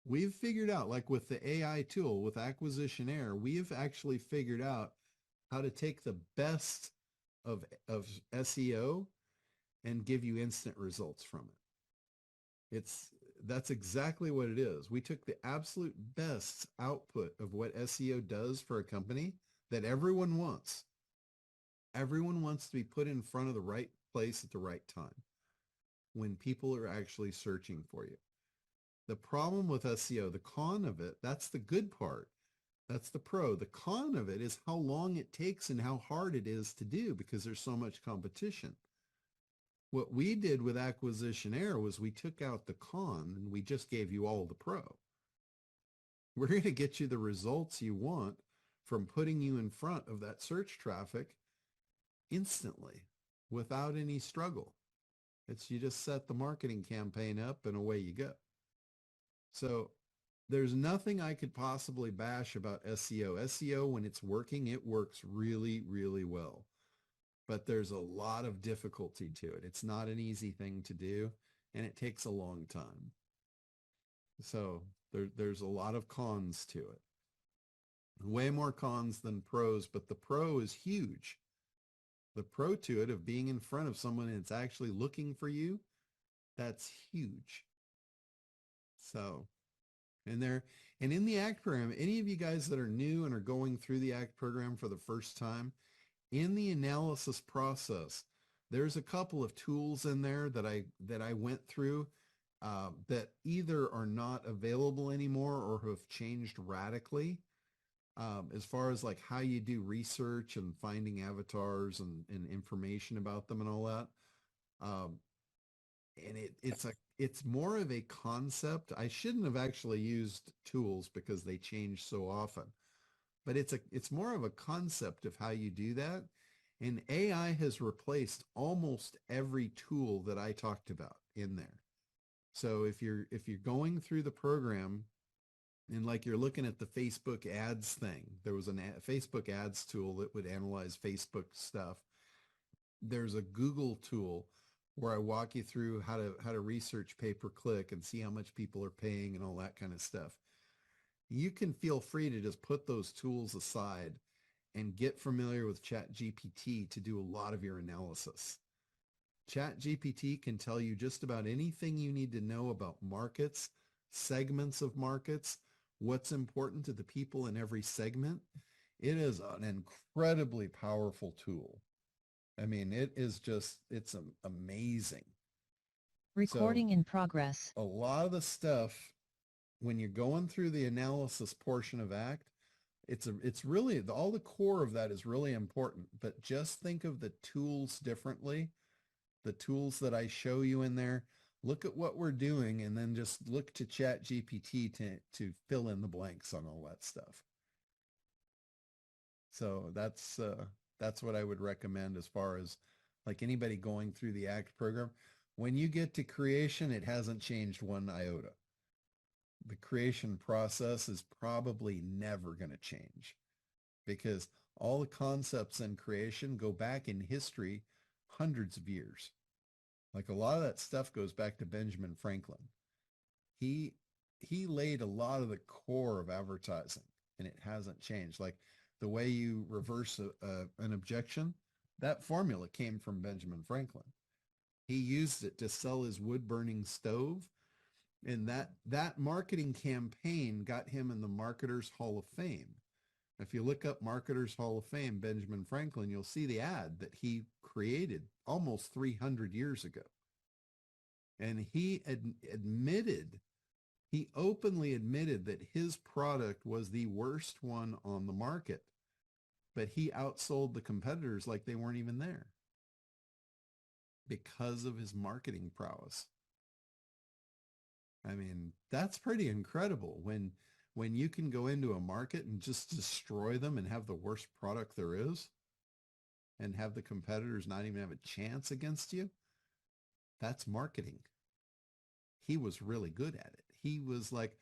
A: We've figured out, like with the AI tool, with Acquisitionaire, we have actually figured out how to take the best of SEO and give you instant results from it. That's exactly what it is. We took the absolute best output of what SEO does for a company that everyone wants. Everyone wants to be put in front of the right place at the right time when people are actually searching for you. The problem with SEO, the con of it, that's the good part. That's the pro. The con of it is how long it takes and how hard it is to do because there's so much competition. What we did with Acquisitionaire was we took out the con and we just gave you all the pro. We're going to get you the results you want from putting you in front of that search traffic instantly without any struggle. It's you just set the marketing campaign up and away you go. So there's nothing I could possibly bash about SEO. SEO, when it's working, it works really, really well. But there's a lot of difficulty to it. It's not an easy thing to do, and it takes a long time. So there's a lot of cons to it. Way more cons than pros, but the pro is huge. The pro to it of being in front of someone that's actually looking for you, that's huge. So, and in the ACT program, any of you guys that are new and are going through the ACT program for the first time, in the analysis process, there's a couple of tools in there that I went through that either are not available anymore or have changed radically as far as like how you do research and finding avatars and information about them and all that. And it's more of a concept. I shouldn't have actually used tools because they change so often. But it's more of a concept of how you do that. And AI has replaced almost every tool that I talked about in there. So if you're going through the program and like you're looking at the Facebook ads thing, there was a Facebook ads tool that would analyze Facebook stuff. There's a Google tool where I walk you through how to research pay-per-click and see how much people are paying and all that kind of stuff. You can feel free to just put those tools aside and get familiar with ChatGPT to do a lot of your analysis. ChatGPT can tell you just about anything you need to know about markets, segments of markets, what's important to the people in every segment. It is an incredibly powerful tool. I mean, it's amazing.
E: Recording in progress.
A: A lot of the stuff, when you're going through the analysis portion of ACT, it's really, all the core of that is really important, but just think of the tools differently. The tools that I show you in there, look at what we're doing and then just look to ChatGPT to fill in the blanks on all that stuff. So that's what I would recommend as far as like anybody going through the ACT program. When you get to creation, it hasn't changed one iota. The creation process is probably never going to change because all the concepts in creation go back in history hundreds of years. Like a lot of that stuff goes back to Benjamin Franklin. He laid a lot of the core of advertising and it hasn't changed. Like the way you reverse an objection, that formula came from Benjamin Franklin. He used it to sell his wood-burning stove. And that marketing campaign got him in the Marketers Hall of Fame. If you look up Marketers Hall of Fame, Benjamin Franklin, you'll see the ad that he created almost 300 years ago. And he openly admitted that his product was the worst one on the market, but he outsold the competitors like they weren't even there because of his marketing prowess. I mean, that's pretty incredible when you can go into a market and just destroy them and have the worst product there is and have the competitors not even have a chance against you. That's marketing. He was really good at it. He was like,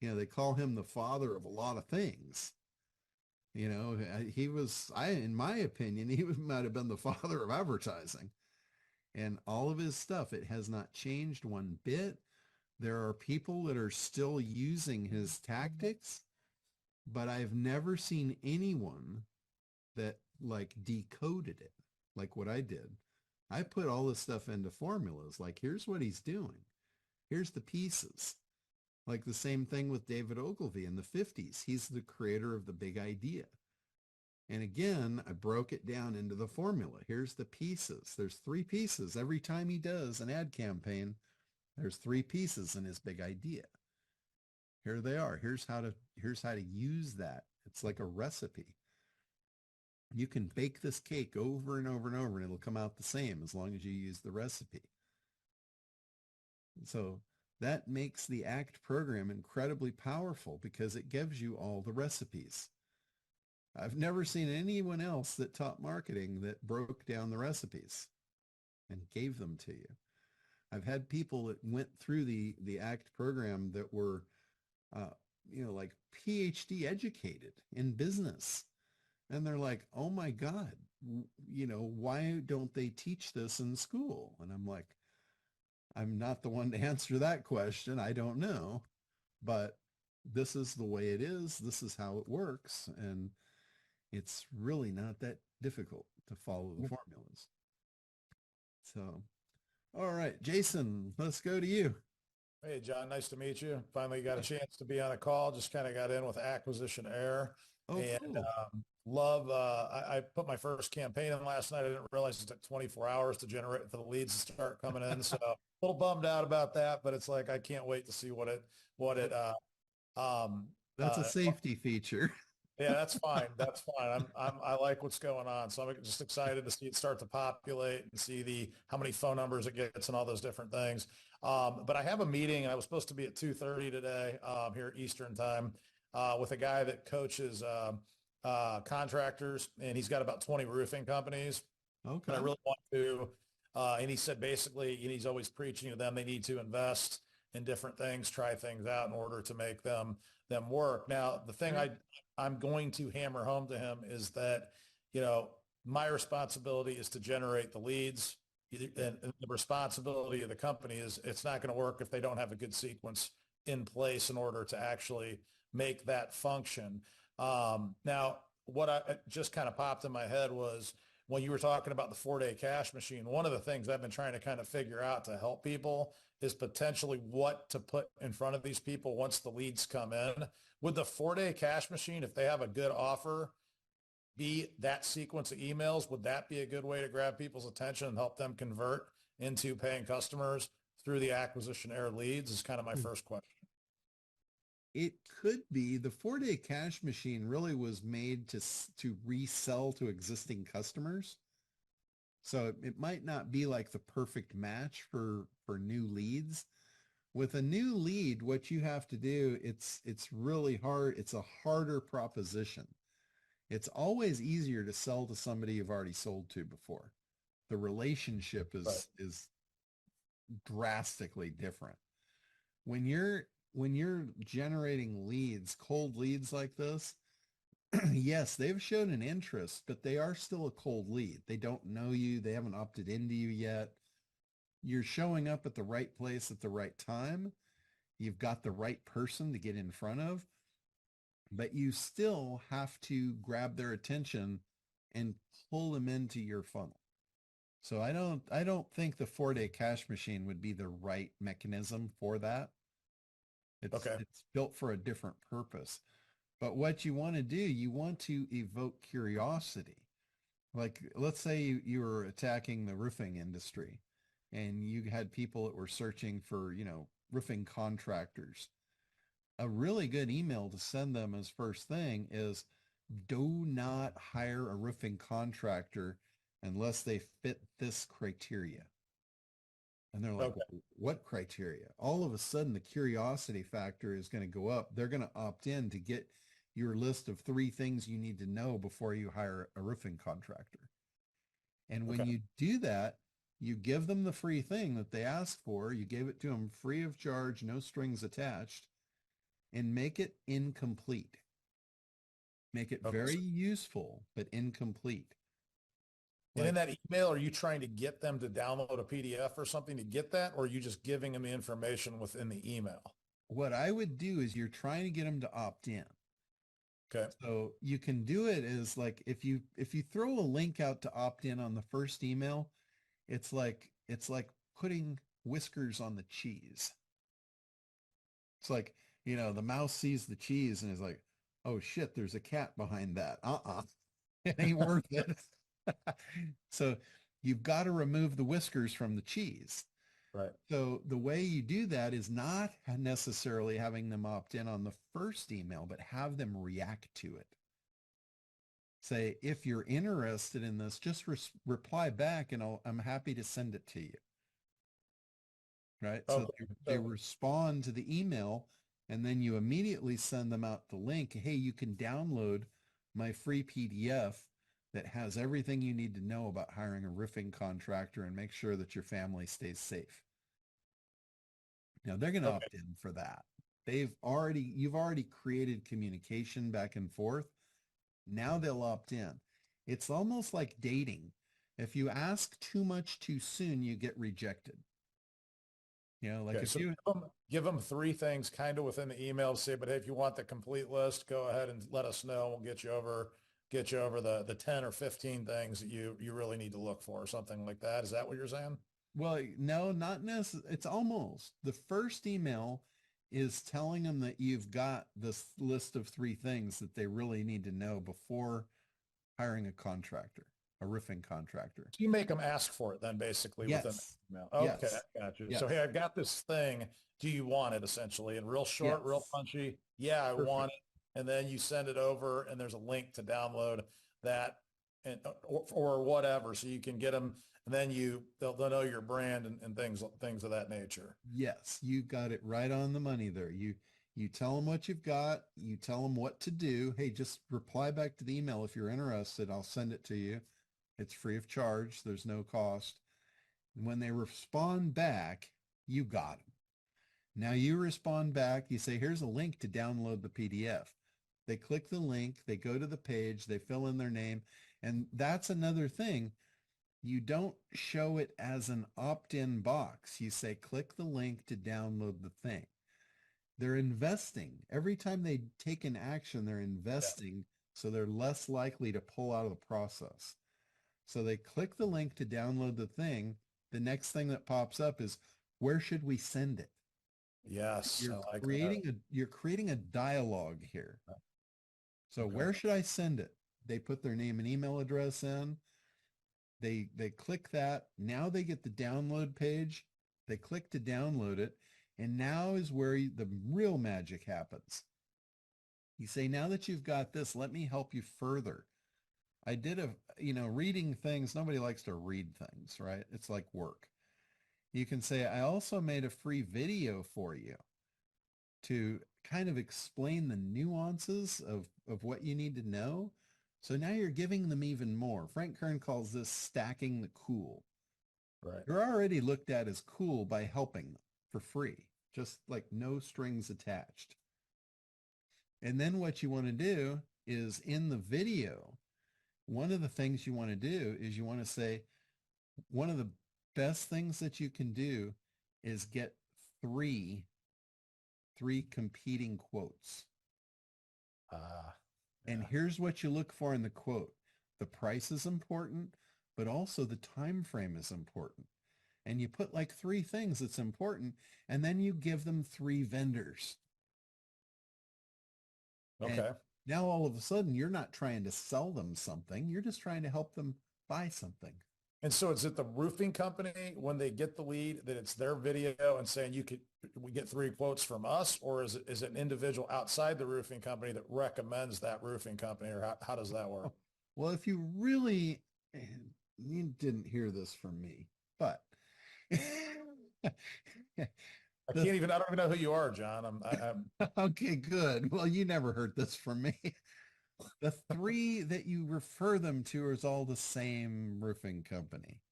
A: they call him the father of a lot of things. In my opinion, he might have been the father of advertising and all of his stuff. It has not changed one bit. There are people that are still using his tactics, but I've never seen anyone that like decoded it like what I did. I put all this stuff into formulas. Like, here's what he's doing. Here's the pieces. Like the same thing with David Ogilvy in the 50s. He's the creator of the big idea. And again, I broke it down into the formula. Here's the pieces. There's 3 pieces. Every time he does an ad campaign, there's 3 pieces in his big idea. Here they are. Here's how to use that. It's like a recipe. You can bake this cake over and over and over, and it'll come out the same as long as you use the recipe. So that makes the ACT program incredibly powerful because it gives you all the recipes. I've never seen anyone else that taught marketing that broke down the recipes and gave them to you. I've had people that went through the ACT program that were, like PhD educated in business. And they're like, oh my God, why don't they teach this in school? And I'm like, I'm not the one to answer that question. I don't know, but this is the way it is. This is how it works. And it's really not that difficult to follow the formulas. So, all right, Jason, let's go to you.
F: Hey, John, nice to meet you. Finally got a chance to be on a call. Just kind of got in with acquisition error.
A: Oh,
F: And
A: cool.
F: I put my first campaign in last night. I didn't realize it took 24 hours to generate for the leads to start coming in. So a little bummed out about that, but it's like I can't wait to see what it
A: That's a safety feature.
F: yeah, that's fine. That's fine. I like what's going on. So I'm just excited to see it start to populate and see how many phone numbers it gets and all those different things. But I have a meeting, and I was supposed to be at 2:30 today here Eastern time with a guy that coaches contractors, and he's got about 20 roofing companies.
A: Okay.
F: And I really want to, and he said basically, and he's always preaching to them, they need to invest in different things, try things out in order to make them work. Now, the thing I'm going to hammer home to him is that, my responsibility is to generate the leads, and the responsibility of the company is it's not going to work if they don't have a good sequence in place in order to actually make that function. Now, what I just kind of popped in my head was when you were talking about the 4-day cash machine, one of the things I've been trying to kind of figure out to help people is potentially what to put in front of these people once the leads come in. Would the 4-day cash machine, if they have a good offer, be that sequence of emails? Would that be a good way to grab people's attention and help them convert into paying customers through the acquisition error leads is kind of my first question.
A: It could be. The 4-day cash machine really was made to resell to existing customers. So it might not be like the perfect match for new leads. With a new lead, what you have to do, it's really hard. It's a harder proposition. It's always easier to sell to somebody you've already sold to before. The relationship is drastically different. When you're generating leads, cold leads like this, yes, they've shown an interest, but they are still a cold lead. They don't know you. They haven't opted into you yet. You're showing up at the right place at the right time. You've got the right person to get in front of, but you still have to grab their attention and pull them into your funnel. So I don't think the 4-day cash machine would be the right mechanism for that. It's built for a different purpose. But what you want to do, you want to evoke curiosity. Like, let's say you were attacking the roofing industry and you had people that were searching for, roofing contractors. A really good email to send them as first thing is, do not hire a roofing contractor unless they fit this criteria. And they're like, what criteria? All of a sudden, the curiosity factor is going to go up. They're going to opt in to get your list of 3 things you need to know before you hire a roofing contractor. And when you do that, you give them the free thing that they ask for. You gave it to them free of charge, no strings attached, and make it incomplete. Make it very useful, but incomplete.
F: And in
A: Like,
F: that email, are you trying to get them to download a PDF or something to get that, or are you just giving them the information within the email?
A: what I would do is you're trying to get them to opt in.
F: Okay.
A: So you can do it as like, if you throw a link out to opt in on the first email, it's like putting whiskers on the cheese. It's like, the mouse sees the cheese and is like, oh shit, there's a cat behind that. It ain't worth it. So you've got to remove the whiskers from the cheese.
F: Right.
A: So the way you do that is not necessarily having them opt in on the first email, but have them react to it. Say, if you're interested in this, just reply back and I'm happy to send it to you. Right. So
F: Okay.
A: they respond to the email, and then you immediately send them out the link. Hey, you can download my free PDF that has everything you need to know about hiring a roofing contractor and make sure that your family stays safe. Now they're going to opt in for that. You've already created communication back and forth. Now they'll opt in. It's almost like dating. If you ask too much too soon, you get rejected. Like if
F: so
A: you
F: give them 3 things kind of within the email to say, but hey, if you want the complete list, go ahead and let us know. We'll get you over the 10 or 15 things that you really need to look for, or something like that. Is that what you're saying?
A: Well, no, not necessarily. It's almost the first email is telling them that you've got this list of 3 things that they really need to know before hiring a contractor, a roofing contractor.
F: You make them ask for it then, basically, within the email. Okay,
A: Yes.
F: I got you.
A: Yes.
F: So, hey, I've got this thing. Do you want it, essentially? And real short, real
A: Yes.
F: punchy. Yeah, I
A: Perfect.
F: want it. And then you send it over, and there's a link to download that, and or whatever, so you can get them. And then they'll know your brand and things of that nature.
A: Yes, you got it right on the money there. You tell them what you've got. You tell them what to do. Hey, just reply back to the email if you're interested. I'll send it to you. It's free of charge. There's no cost. And when they respond back, you got them. Now you respond back. You say, here's a link to download the PDF. They click the link. They go to the page. They fill in their name. And that's another thing. You don't show it as an opt-in box. You say, click the link to download the thing. They're investing. Every time they take an action, they're investing, so they're less likely to pull out of the process. So they click the link to download the thing. The next thing that pops up is, where should we send it?
F: Yes,
A: You're
F: I like
A: you're creating a dialogue here. So
F: Okay.
A: where should I send it? They put their name and email address in. They click that. Now they get the download page. They click to download it. And now is where the real magic happens. You say, now that you've got this, let me help you further. I did reading things. Nobody likes to read things, right? It's like work. You can say, I also made a free video for you to kind of explain the nuances of what you need to know. So now you're giving them even more. Frank Kern calls this stacking the cool.
F: Right.
A: You're already looked at as cool by helping them for free, just like no strings attached. And then what you want to do is in the video, one of the things you want to do is you want to say, one of the best things that you can do is get three competing quotes. And here's what you look for in the quote. The price is important, but also the time frame is important. And you put like 3 things that's important, and then you give them 3 vendors.
F: Okay.
A: And now all of a sudden, you're not trying to sell them something. You're just trying to help them buy something.
F: And so is it the roofing company, when they get the lead, that it's their video and saying we get 3 quotes from us, or is it an individual outside the roofing company that recommends that roofing company, or how does that work?
A: Well, if you really, you didn't hear this from me, but
F: I don't even know who you are, John. I'm
A: okay, good. Well, you never heard this from me. The 3 that you refer them to is all the same roofing company.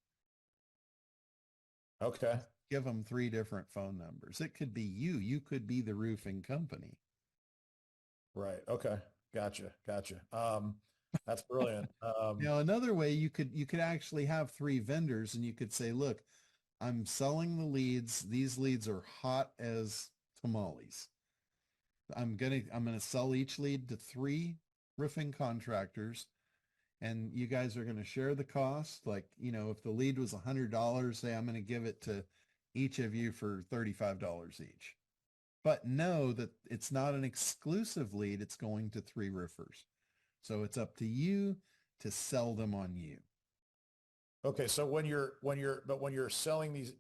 F: okay.
A: Give them 3 different phone numbers. It could be you. You could be the roofing company.
F: Right. Okay. Gotcha. That's brilliant.
A: Another way you could actually have three vendors and you could say, look, I'm selling the leads. These leads are hot as tamales. I'm gonna sell each lead to three roofing contractors, and you guys are gonna share the cost. Like, if the lead was $100, say I'm gonna give it to each of you for $35 each. But know that it's not an exclusive lead. It's going to three roofers. So it's up to you to sell them on you.
F: Okay, so when you're selling these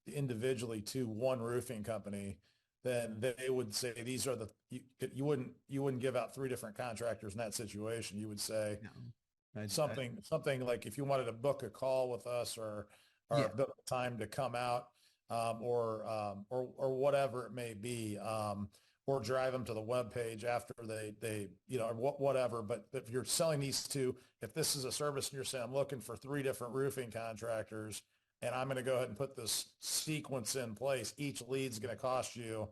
F: individually to one roofing company, then they would say these are you wouldn't give out three different contractors in that situation. You would say something like if you wanted to book a call with us or book time to come out, or whatever it may be, or drive them to the web page after they whatever. But if you're selling these two, if this is a service and you're saying I'm looking for three different roofing contractors and I'm going to go ahead and put this sequence in place, each lead's going to cost you,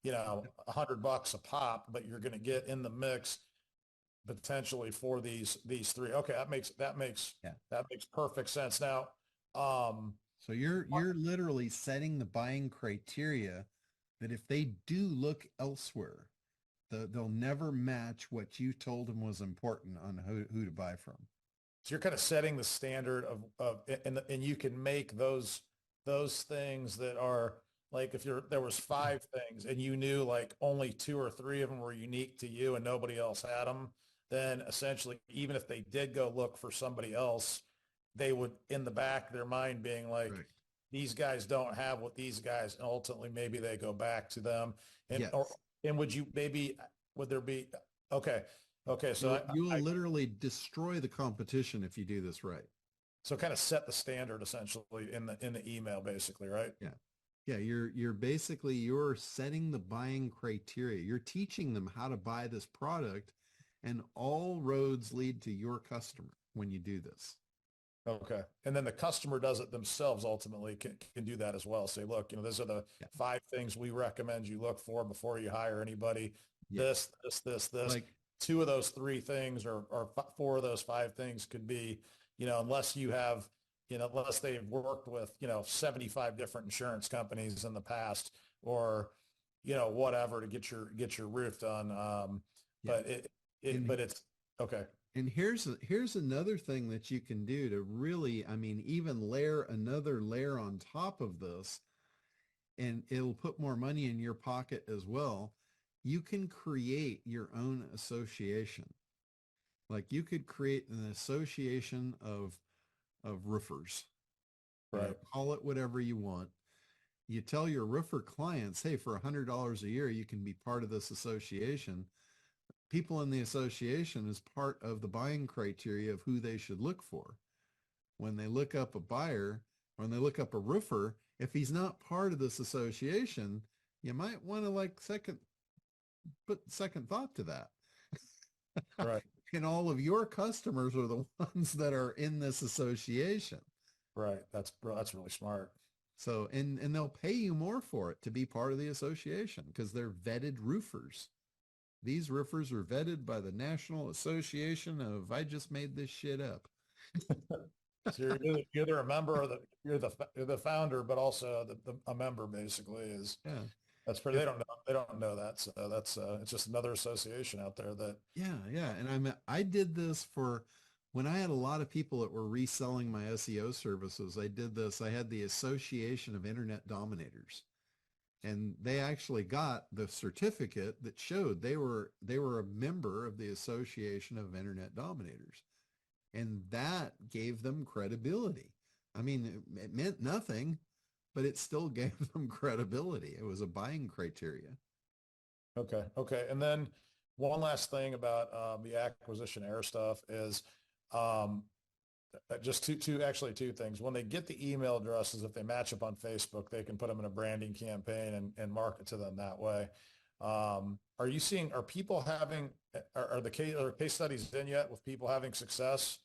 F: $100 a pop, but you're going to get in the mix potentially for these three. Okay, that makes perfect sense. Now,
A: so you're literally setting the buying criteria that if they do look elsewhere, they'll never match what you told them was important on who to buy from.
F: So you're kind of setting the standard and you can make those things that are like, if there was 5 things and you knew like only 2 or 3 of them were unique to you and nobody else had them, then essentially, even if they did go look for somebody else, they would, in the back of their mind, being like, right, these guys don't have what these guys, and ultimately maybe they go back to them. And,
A: yes.
F: Would there be, okay. So
A: you will literally destroy the competition if you do this right.
F: So kind of set the standard essentially in the email, basically, right?
A: Yeah. Yeah. You're setting the buying criteria. You're teaching them how to buy this product, and all roads lead to your customer when you do this.
F: Okay. And then the customer does it themselves, ultimately can do that as well. Say, look, these are the 5 things we recommend you look for before you hire anybody. This. Like 2 of those 3 things or 4 of those 5 things could be, unless you have, unless they've worked with, 75 different insurance companies in the past or, whatever to get your roof done. But it's okay.
A: And here's another thing that you can do to really, even layer another layer on top of this, and it'll put more money in your pocket as well. You can create your own association. Like you could create an association of roofers.
F: Right.
A: Call it whatever you want. You tell your roofer clients, hey, for $100 a year, you can be part of this association. People in the association is part of the buying criteria of who they should look for. When they look up a buyer, when they look up a roofer, if he's not part of this association, you might want to put second thought to that.
F: Right.
A: And all of your customers are the ones that are in this association.
F: Right. That's really smart.
A: So, and they'll pay you more for it to be part of the association because they're vetted roofers. These roofers are vetted by the National Association of, I just made this shit up.
F: So you're either a member or you're the founder, but also a member basically is.
A: Yeah.
F: That's pretty. They don't know that. So that's it's just another association out there that.
A: Yeah. And I did this for when I had a lot of people that were reselling my SEO services. I did this. I had the Association of Internet Dominators. And they actually got the certificate that showed they were a member of the Association of Internet Dominators. And that gave them credibility. It meant nothing, but it still gave them credibility. It was a buying criteria.
F: Okay. And then one last thing about the acquisition error stuff is just two things. When they get the email addresses, if they match up on Facebook, they can put them in a branding campaign and market to them that way. Are people having, are case studies in yet with people having success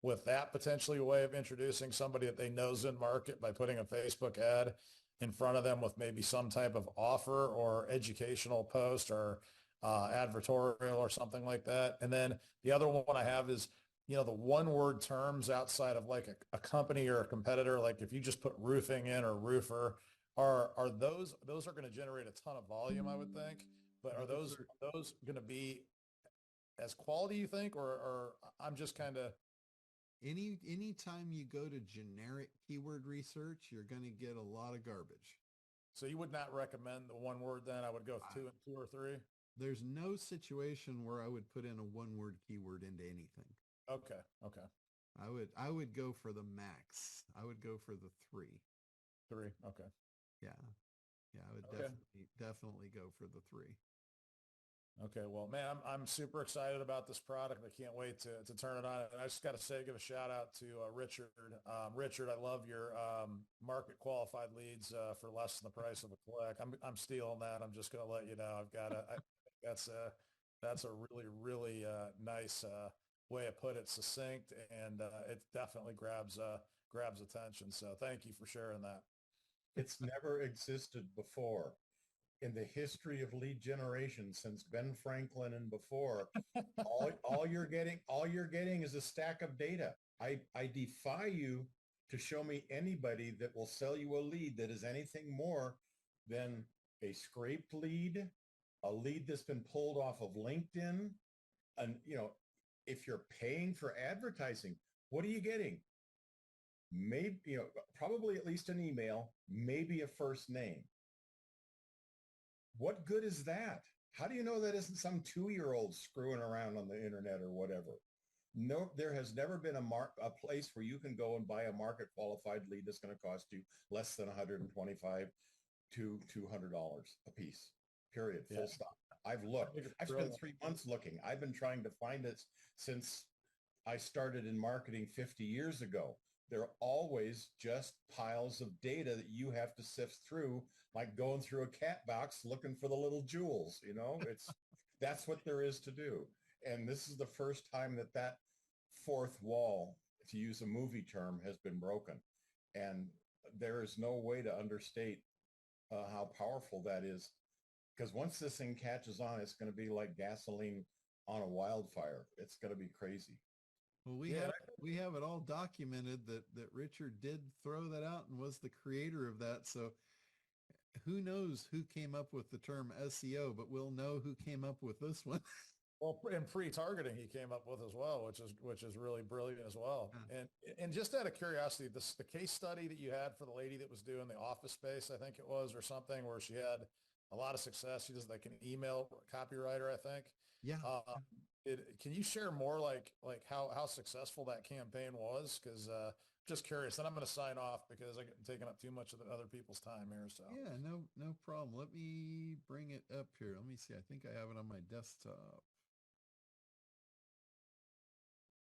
F: with that potentially a way of introducing somebody that they know is in market by putting a Facebook ad in front of them with maybe some type of offer or educational post or advertorial or something like that. And then the other one I have is, the one word terms outside of like a company or a competitor. Like if you just put roofing in or roofer, are those are going to generate a ton of volume, I would think. But are those going to be as quality, you think, or I'm just kind of
A: Anytime you go to generic keyword research, you're going to get a lot of garbage.
F: so you would not recommend the one word then? I would go two or three.
A: There's no situation where I would put in a one-word keyword into anything.
F: Okay. Okay.
A: I would go for the max. I would go for the three.
F: Three. Okay.
A: Yeah. Yeah, I would
F: Okay.
A: definitely go for the three.
F: Okay, well, man, I'm super excited about this product. I can't wait to turn it on. And I just got to say, give a shout out to Richard. Richard, I love your market qualified leads for less than the price of a click. I'm stealing that. I'm just going to let you know. I think that's a really nice way of put it, succinct, and it definitely grabs attention. So thank you for sharing that.
G: It's never existed before in the history of lead generation since Ben Franklin and before. all you're getting is a stack of data. I defy you to show me anybody that will sell you a lead that is anything more than a scraped lead, a lead that's been pulled off of LinkedIn. And if you're paying for advertising, what are you getting? Maybe, probably at least an email, maybe a first name. What good is that? How do you know that isn't some 2-year-old screwing around on the internet or whatever? No, there has never been a place where you can go and buy a market qualified lead that's going to cost you less than $125 to $200 a piece, period, full stop. I've looked. I've spent 3 months looking. I've been trying to find it since I started in marketing 50 years ago. There are always just piles of data that you have to sift through, like going through a cat box looking for the little jewels. That's what there is to do. And this is the first time that fourth wall, to use a movie term, has been broken. And there is no way to understate how powerful that is. Because once this thing catches on, it's going to be like gasoline on a wildfire. It's going to be crazy.
A: Well, we have it all documented that Richard did throw that out and was the creator of that. So who knows who came up with the term SEO, but we'll know who came up with this one.
F: Well, and pre-targeting he came up with as well, which is really brilliant as well. Yeah. And just out of curiosity, the case study that you had for the lady that was doing the Office Space, I think it was, or something, where she had a lot of success. She does like an email copywriter, I think.
A: Yeah.
F: Can you share more like how successful that campaign was? Because just curious. And I'm going to sign off because I'm taking up too much of the other people's time here. So
A: yeah, no problem. Let me bring it up here. Let me see. I think I have it on my desktop.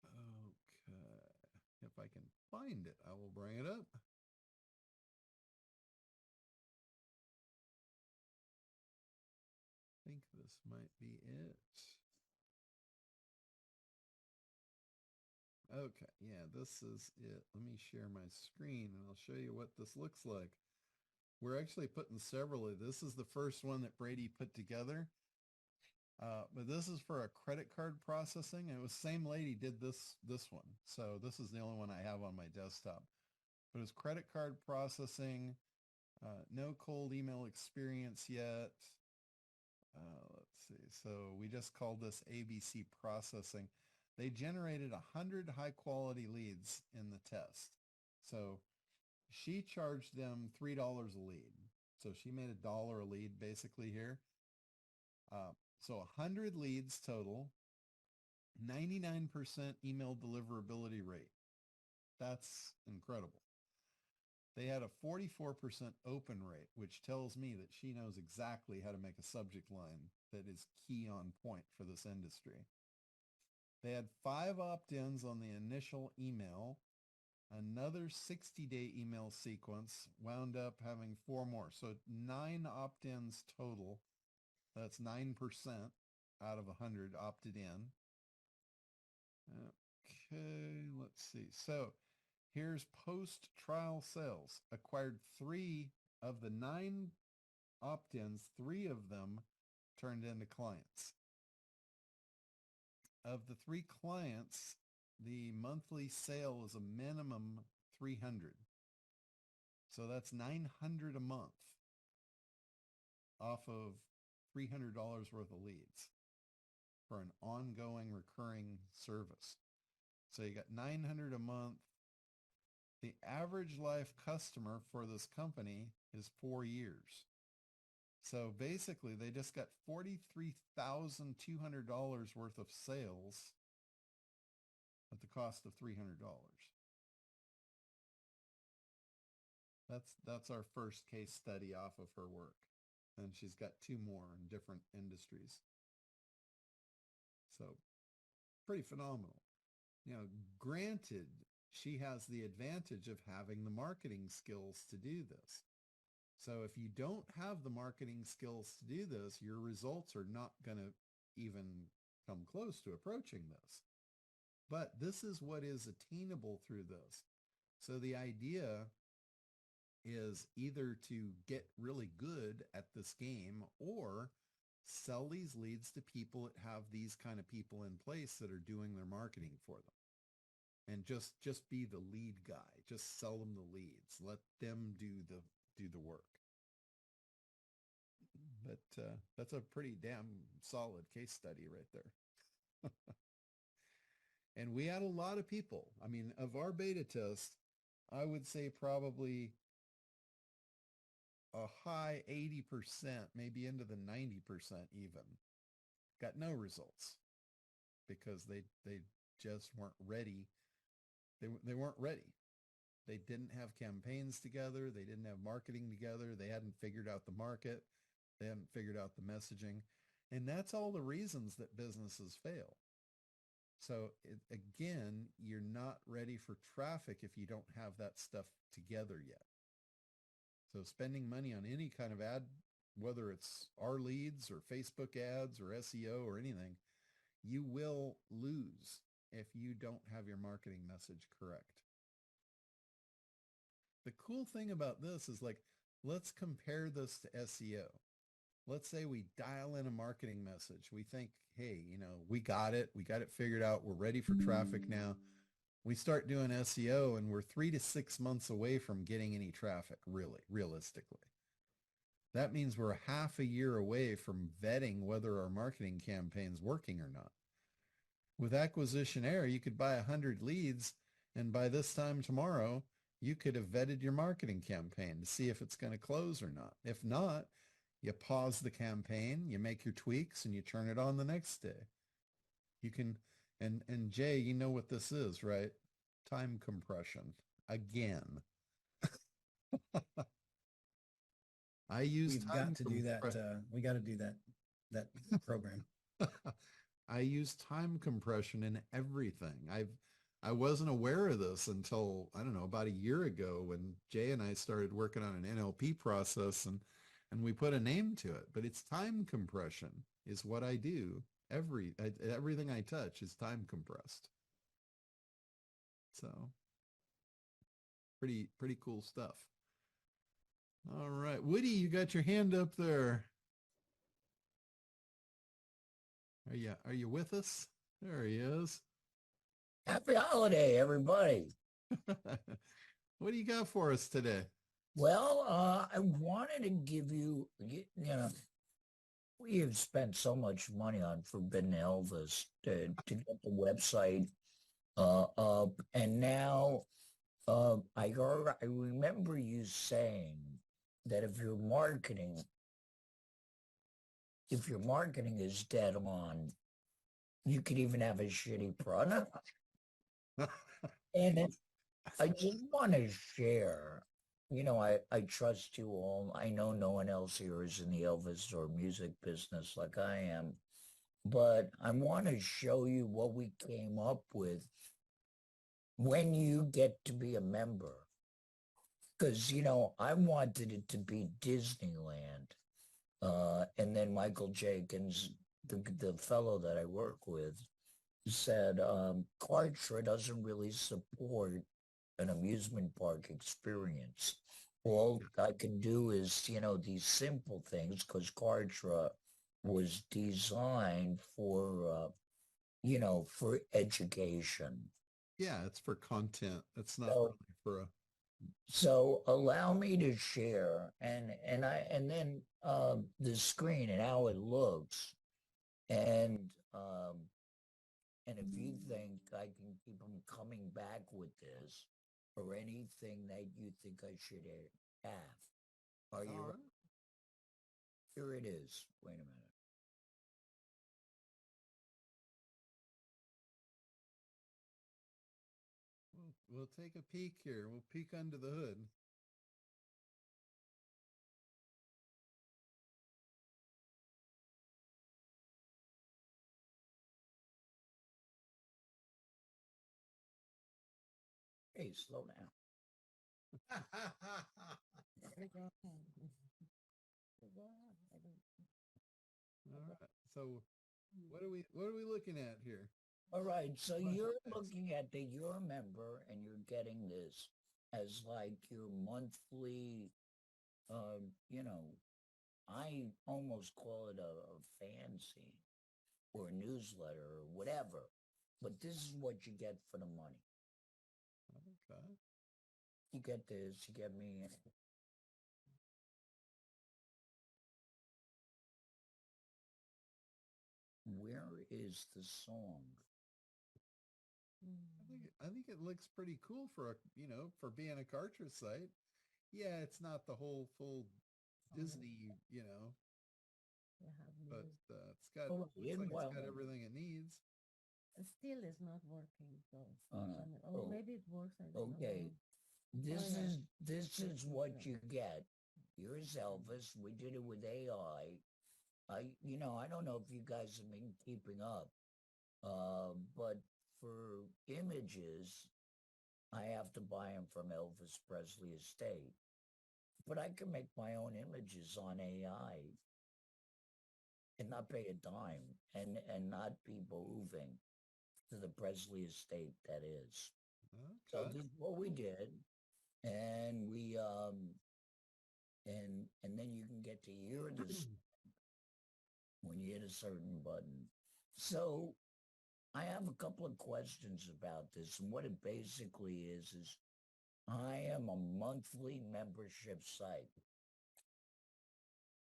A: Okay. If I can find it, I will bring it up. I think this might be it. Okay, yeah, this is it. Let me share my screen and I'll show you what this looks like. We're actually putting several of this. Is the first one that Brady put together. But this is for a credit card processing. It was the same lady did this one. So this is the only one I have on my desktop. But it's credit card processing. No cold email experience yet. Let's see. So we just called this ABC processing. They generated 100 high quality leads in the test. So she charged them $3 a lead. So she made $1 a lead basically here. So 100 leads total, 99% email deliverability rate. That's incredible. They had a 44% open rate, which tells me that she knows exactly how to make a subject line that is key on point for this industry. They had 5 opt-ins on the initial email. Another 60-day email sequence wound up having 4 more. So 9 opt-ins total. That's 9% out of 100 opted in. Okay, let's see. So here's post-trial sales. Acquired 3 of the 9 opt-ins. 3 of them turned into clients. Of the 3 clients, the monthly sale is a minimum 300. So that's 900 a month off of $300 worth of leads for an ongoing recurring service. So you got 900 a month. The average life customer for this company is 4 years. So basically they just got $43,200 worth of sales at the cost of $300. That's our first case study off of her work. And she's got 2 more in different industries. So pretty phenomenal. You know, granted, she has the advantage of having the marketing skills to do this. So if you don't have the marketing skills to do this, your results are not going to even come close to approaching this. But this is what is attainable through this. So the idea is either to get really good at this game or sell these leads to people that have these kind of people in place that are doing their marketing for them. And just be the lead guy. Just sell them the leads. Let them do the work. But that's a pretty damn solid case study right there. And we had a lot of people. I mean, of our beta test, I would say probably a high 80%, maybe into the 90% even, got no results because they just weren't ready. They weren't ready. They didn't have campaigns together. They didn't have marketing together. They hadn't figured out the market. They hadn't figured out the messaging. And that's all the reasons that businesses fail. So again, you're not ready for traffic if you don't have that stuff together yet. So spending money on any kind of ad, whether it's our leads or Facebook ads or SEO or anything, you will lose if you don't have your marketing message correct. The cool thing about this is, like, let's compare this to SEO. Let's say we dial in a marketing message. We think, hey, you know, we got it figured out. We're ready for traffic now. We start doing SEO and we're 3 to 6 months away from getting any traffic, really, realistically. That means we're half a year away from vetting whether our marketing campaign's working or not. With Acquisition Air, you could buy 100 leads, and by this time tomorrow, you could have vetted your marketing campaign to see if it's going to close or not. If not, you pause the campaign, you make your tweaks, and you turn it on the next day. You can, and Jay, you know what this is, right? Time compression. Again. I use
H: We've got to do that. We got to do that program.
A: I use time compression in everything. I wasn't aware of this until, I don't know, about a year ago when Jay and I started working on an NLP process, and we put a name to it. But it's time compression is what I do. Everything I touch is time compressed. So pretty cool stuff. All right, Woody, you got your hand up there. Are you with us? There he is.
I: Happy holiday, everybody.
A: What do you got for us today?
I: Well, I wanted to give you, we have spent so much money on Forbidden Elvis to get the website up. And now I remember you saying that if your marketing is dead on, you could even have a shitty product. And I just want to share, I trust you all. I know no one else here is in the Elvis or music business like I am, but I want to show you what we came up with when you get to be a member. Because, I wanted it to be Disneyland. And then Michael Jenkins, the fellow that I work with, said, Kartra doesn't really support an amusement park experience. All I can do is, these simple things, because Kartra was designed for, for education.
A: Yeah, it's for content. It's not
I: So,
A: really for a.
I: so allow me to share and then the screen and how it looks. And and if you think I can keep them coming back with this or anything that you think I should have, are you?
A: All right.
I: Here it is. Wait a minute.
A: We'll take a peek here. We'll peek under the hood.
I: Hey, slow down.
A: All right. So what are we looking at here?
I: All right, so you're looking at the you're a member and you're getting this as like your monthly I almost call it a fancy or a newsletter or whatever. But this is what you get for the money.
A: Okay.
I: You get this, you get me. Where is the song?
A: I think it looks pretty cool for for being a Kartra site. Yeah, it's not the whole full Disney, but it's got
I: Oh,
A: looks like it's got everything it needs.
J: Still is not working. So, maybe it works.
I: Okay. This is what you get. Here's Elvis. We did it with AI. I don't know if you guys have been keeping up, but for images, I have to buy them from Elvis Presley Estate. But I can make my own images on AI and not pay a dime and not be moving to the Presley Estate, that is. So
A: Okay.
I: this is what we did. And we and then you can get to hear this when you hit a certain button. So I have a couple of questions about this. And what it basically is I am a monthly membership site.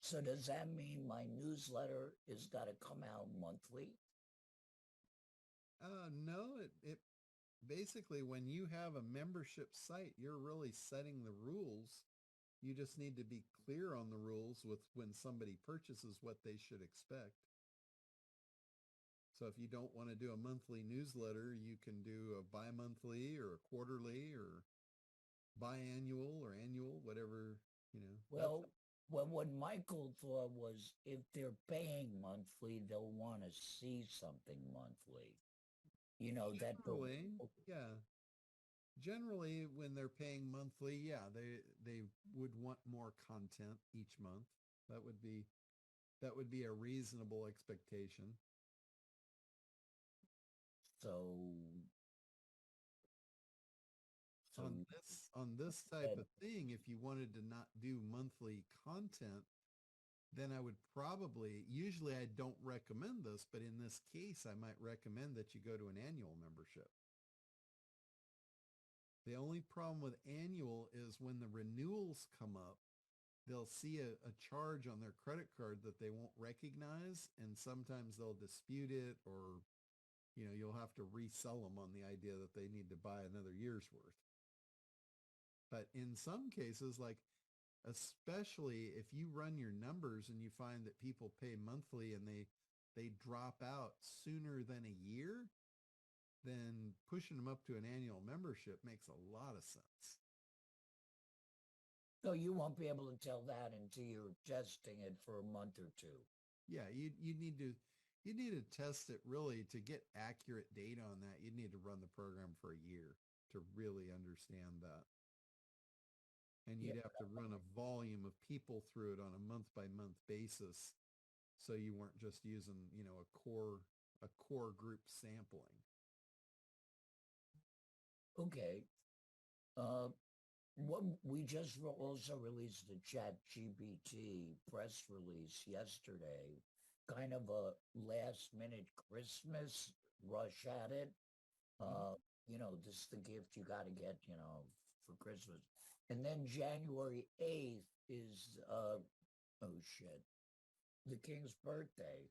I: So does that mean my newsletter is got to come out monthly?
A: No, it basically, when you have a membership site, you're really setting the rules. You just need to be clear on the rules with when somebody purchases what they should expect. So if you don't want to do a monthly newsletter, you can do a bi-monthly or a quarterly or biannual or annual, whatever,
I: Well, what Michael thought was if they're paying monthly, they'll want to see something monthly.
A: Generally, yeah. Generally, when they're paying monthly, yeah, they would want more content each month. That would be a reasonable expectation.
I: So
A: on this type of thing, if you wanted to not do monthly content, then I would usually I don't recommend this, but in this case, I might recommend that you go to an annual membership. The only problem with annual is when the renewals come up, they'll see a charge on their credit card that they won't recognize, and sometimes they'll dispute it, or you'll have to resell them on the idea that they need to buy another year's worth. But in some cases, like especially if you run your numbers and you find that people pay monthly and they drop out sooner than a year, then pushing them up to an annual membership makes a lot of sense.
I: So you won't be able to tell that until you're testing it for a month or two.
A: Yeah, you need to test it really to get accurate data on that. You need to run the program for a year to really understand that. And you'd have to run a volume of people through it on a month-by-month basis, so you weren't just using, a core group sampling.
I: Okay. What we just also released the ChatGPT press release yesterday, kind of a last minute Christmas rush at it. You know, this is the gift you got to get, you know, for Christmas. And then January 8th is, oh shit, the king's birthday.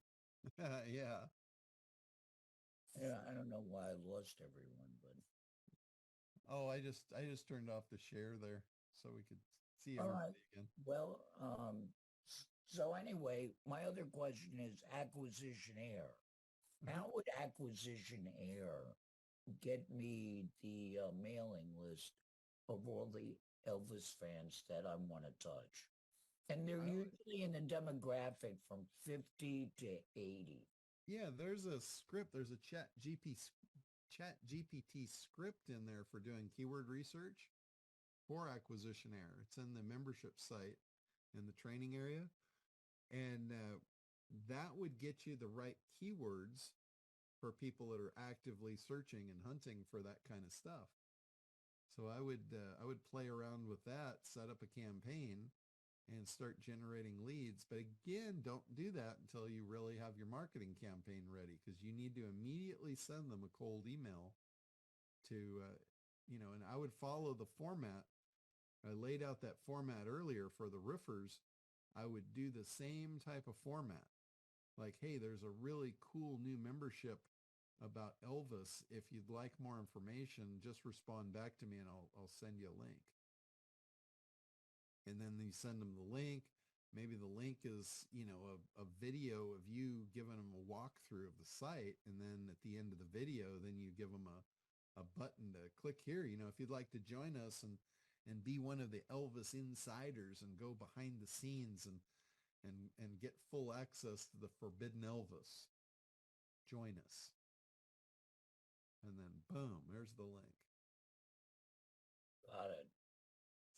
A: Yeah.
I: Yeah, I don't know why I lost everyone, but
A: Oh, I just turned off the share there so we could see
I: all
A: everybody
I: right.
A: again.
I: Well, so anyway, my other question is acquisition How would acquisition get me the mailing list of all the Elvis fans that I want to touch? And they're usually in the demographic from 50 to 80.
A: Yeah, there's a script. There's a ChatGPT script in there for doing keyword research for acquisition error. It's in the membership site in the training area. And that would get you the right keywords for people that are actively searching and hunting for that kind of stuff. So I would play around with that, set up a campaign, and start generating leads. But again, don't do that until you really have your marketing campaign ready, because you need to immediately send them a cold email to, and I would follow the format. I laid out that format earlier for the roofers. I would do the same type of format. Like, hey, there's a really cool new membership about Elvis. If you'd like more information, just respond back to me and I'll send you a link. And then you send them the link. Maybe the link is, a video of you giving them a walkthrough of the site. And then at the end of the video, then you give them a button to click here. If you'd like to join us and be one of the Elvis insiders and go behind the scenes and get full access to the forbidden Elvis, join us. And then boom, there's the link.
I: Got it.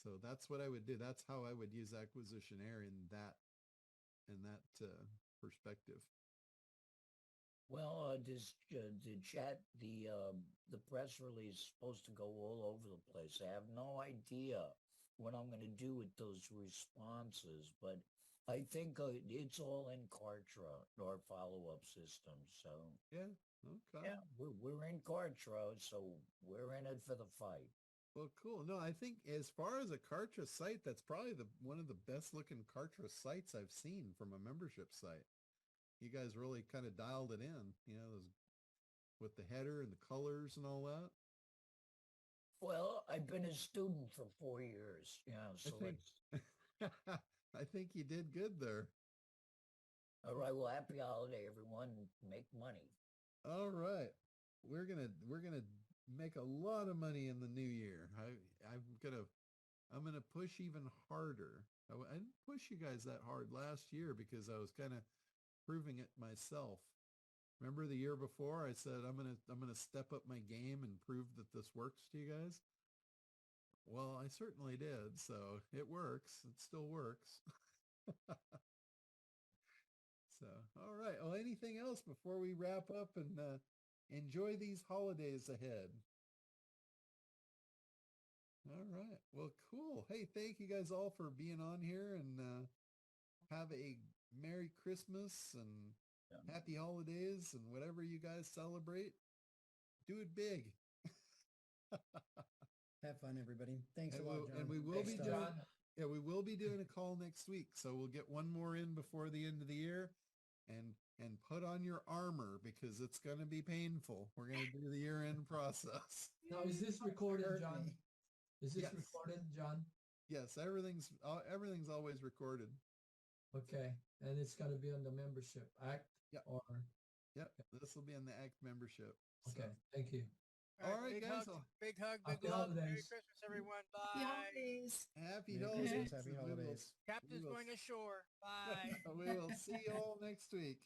A: So that's what I would do. That's how I would use acquisition error in that perspective.
I: Well, the press release is supposed to go all over the place. I have no idea what I'm going to do with those responses, but I think it's all in Kartra, our follow-up system. So
A: yeah, okay,
I: yeah, we're in Kartra, so we're in it for the fight.
A: Well, cool. No, I think as far as a Kartra site, that's probably one of the best looking Kartra sites I've seen from a membership site. You guys really kind of dialed it in, with the header and the colors and all that.
I: Well, I've been a student for 4 years, so
A: I think you did good there.
I: All right. Well, happy holiday, everyone. Make money.
A: All right. We're gonna make a lot of money in the new year. I'm gonna push even harder. I didn't push you guys that hard last year because I was kind of proving it myself. Remember the year before I said I'm gonna step up my game and prove that this works to you guys? Well, I certainly did. So it works. It still works. So, all right. Well, anything else before we wrap up and enjoy these holidays ahead? All right. Well, cool. Hey, thank you guys all for being on here, and have a Merry Christmas and Happy Holidays and whatever you guys celebrate. Do it big.
H: Have fun, everybody. Thanks a lot, John.
A: And we will be doing a call next week. So we'll get one more in before the end of the year, and put on your armor because it's going to be painful. We're going to do the year-end process.
K: Now, is this recorded, John? Is this
A: Yes.
K: recorded, John?
A: Yes, everything's always recorded.
K: Okay, and it's going to be on the membership act?
A: Yep. Yep, this will be in the ACT membership.
K: Okay, thank you.
A: All right, guys.
L: Big hug, big
K: Happy
L: love. Merry
K: holidays.
L: Christmas, everyone.
C: Happy
L: Bye.
C: holidays.
A: Happy
H: Merry
A: holidays.
H: Christmas, happy holidays.
L: Captain's going ashore. Bye.
A: We will see you all next week.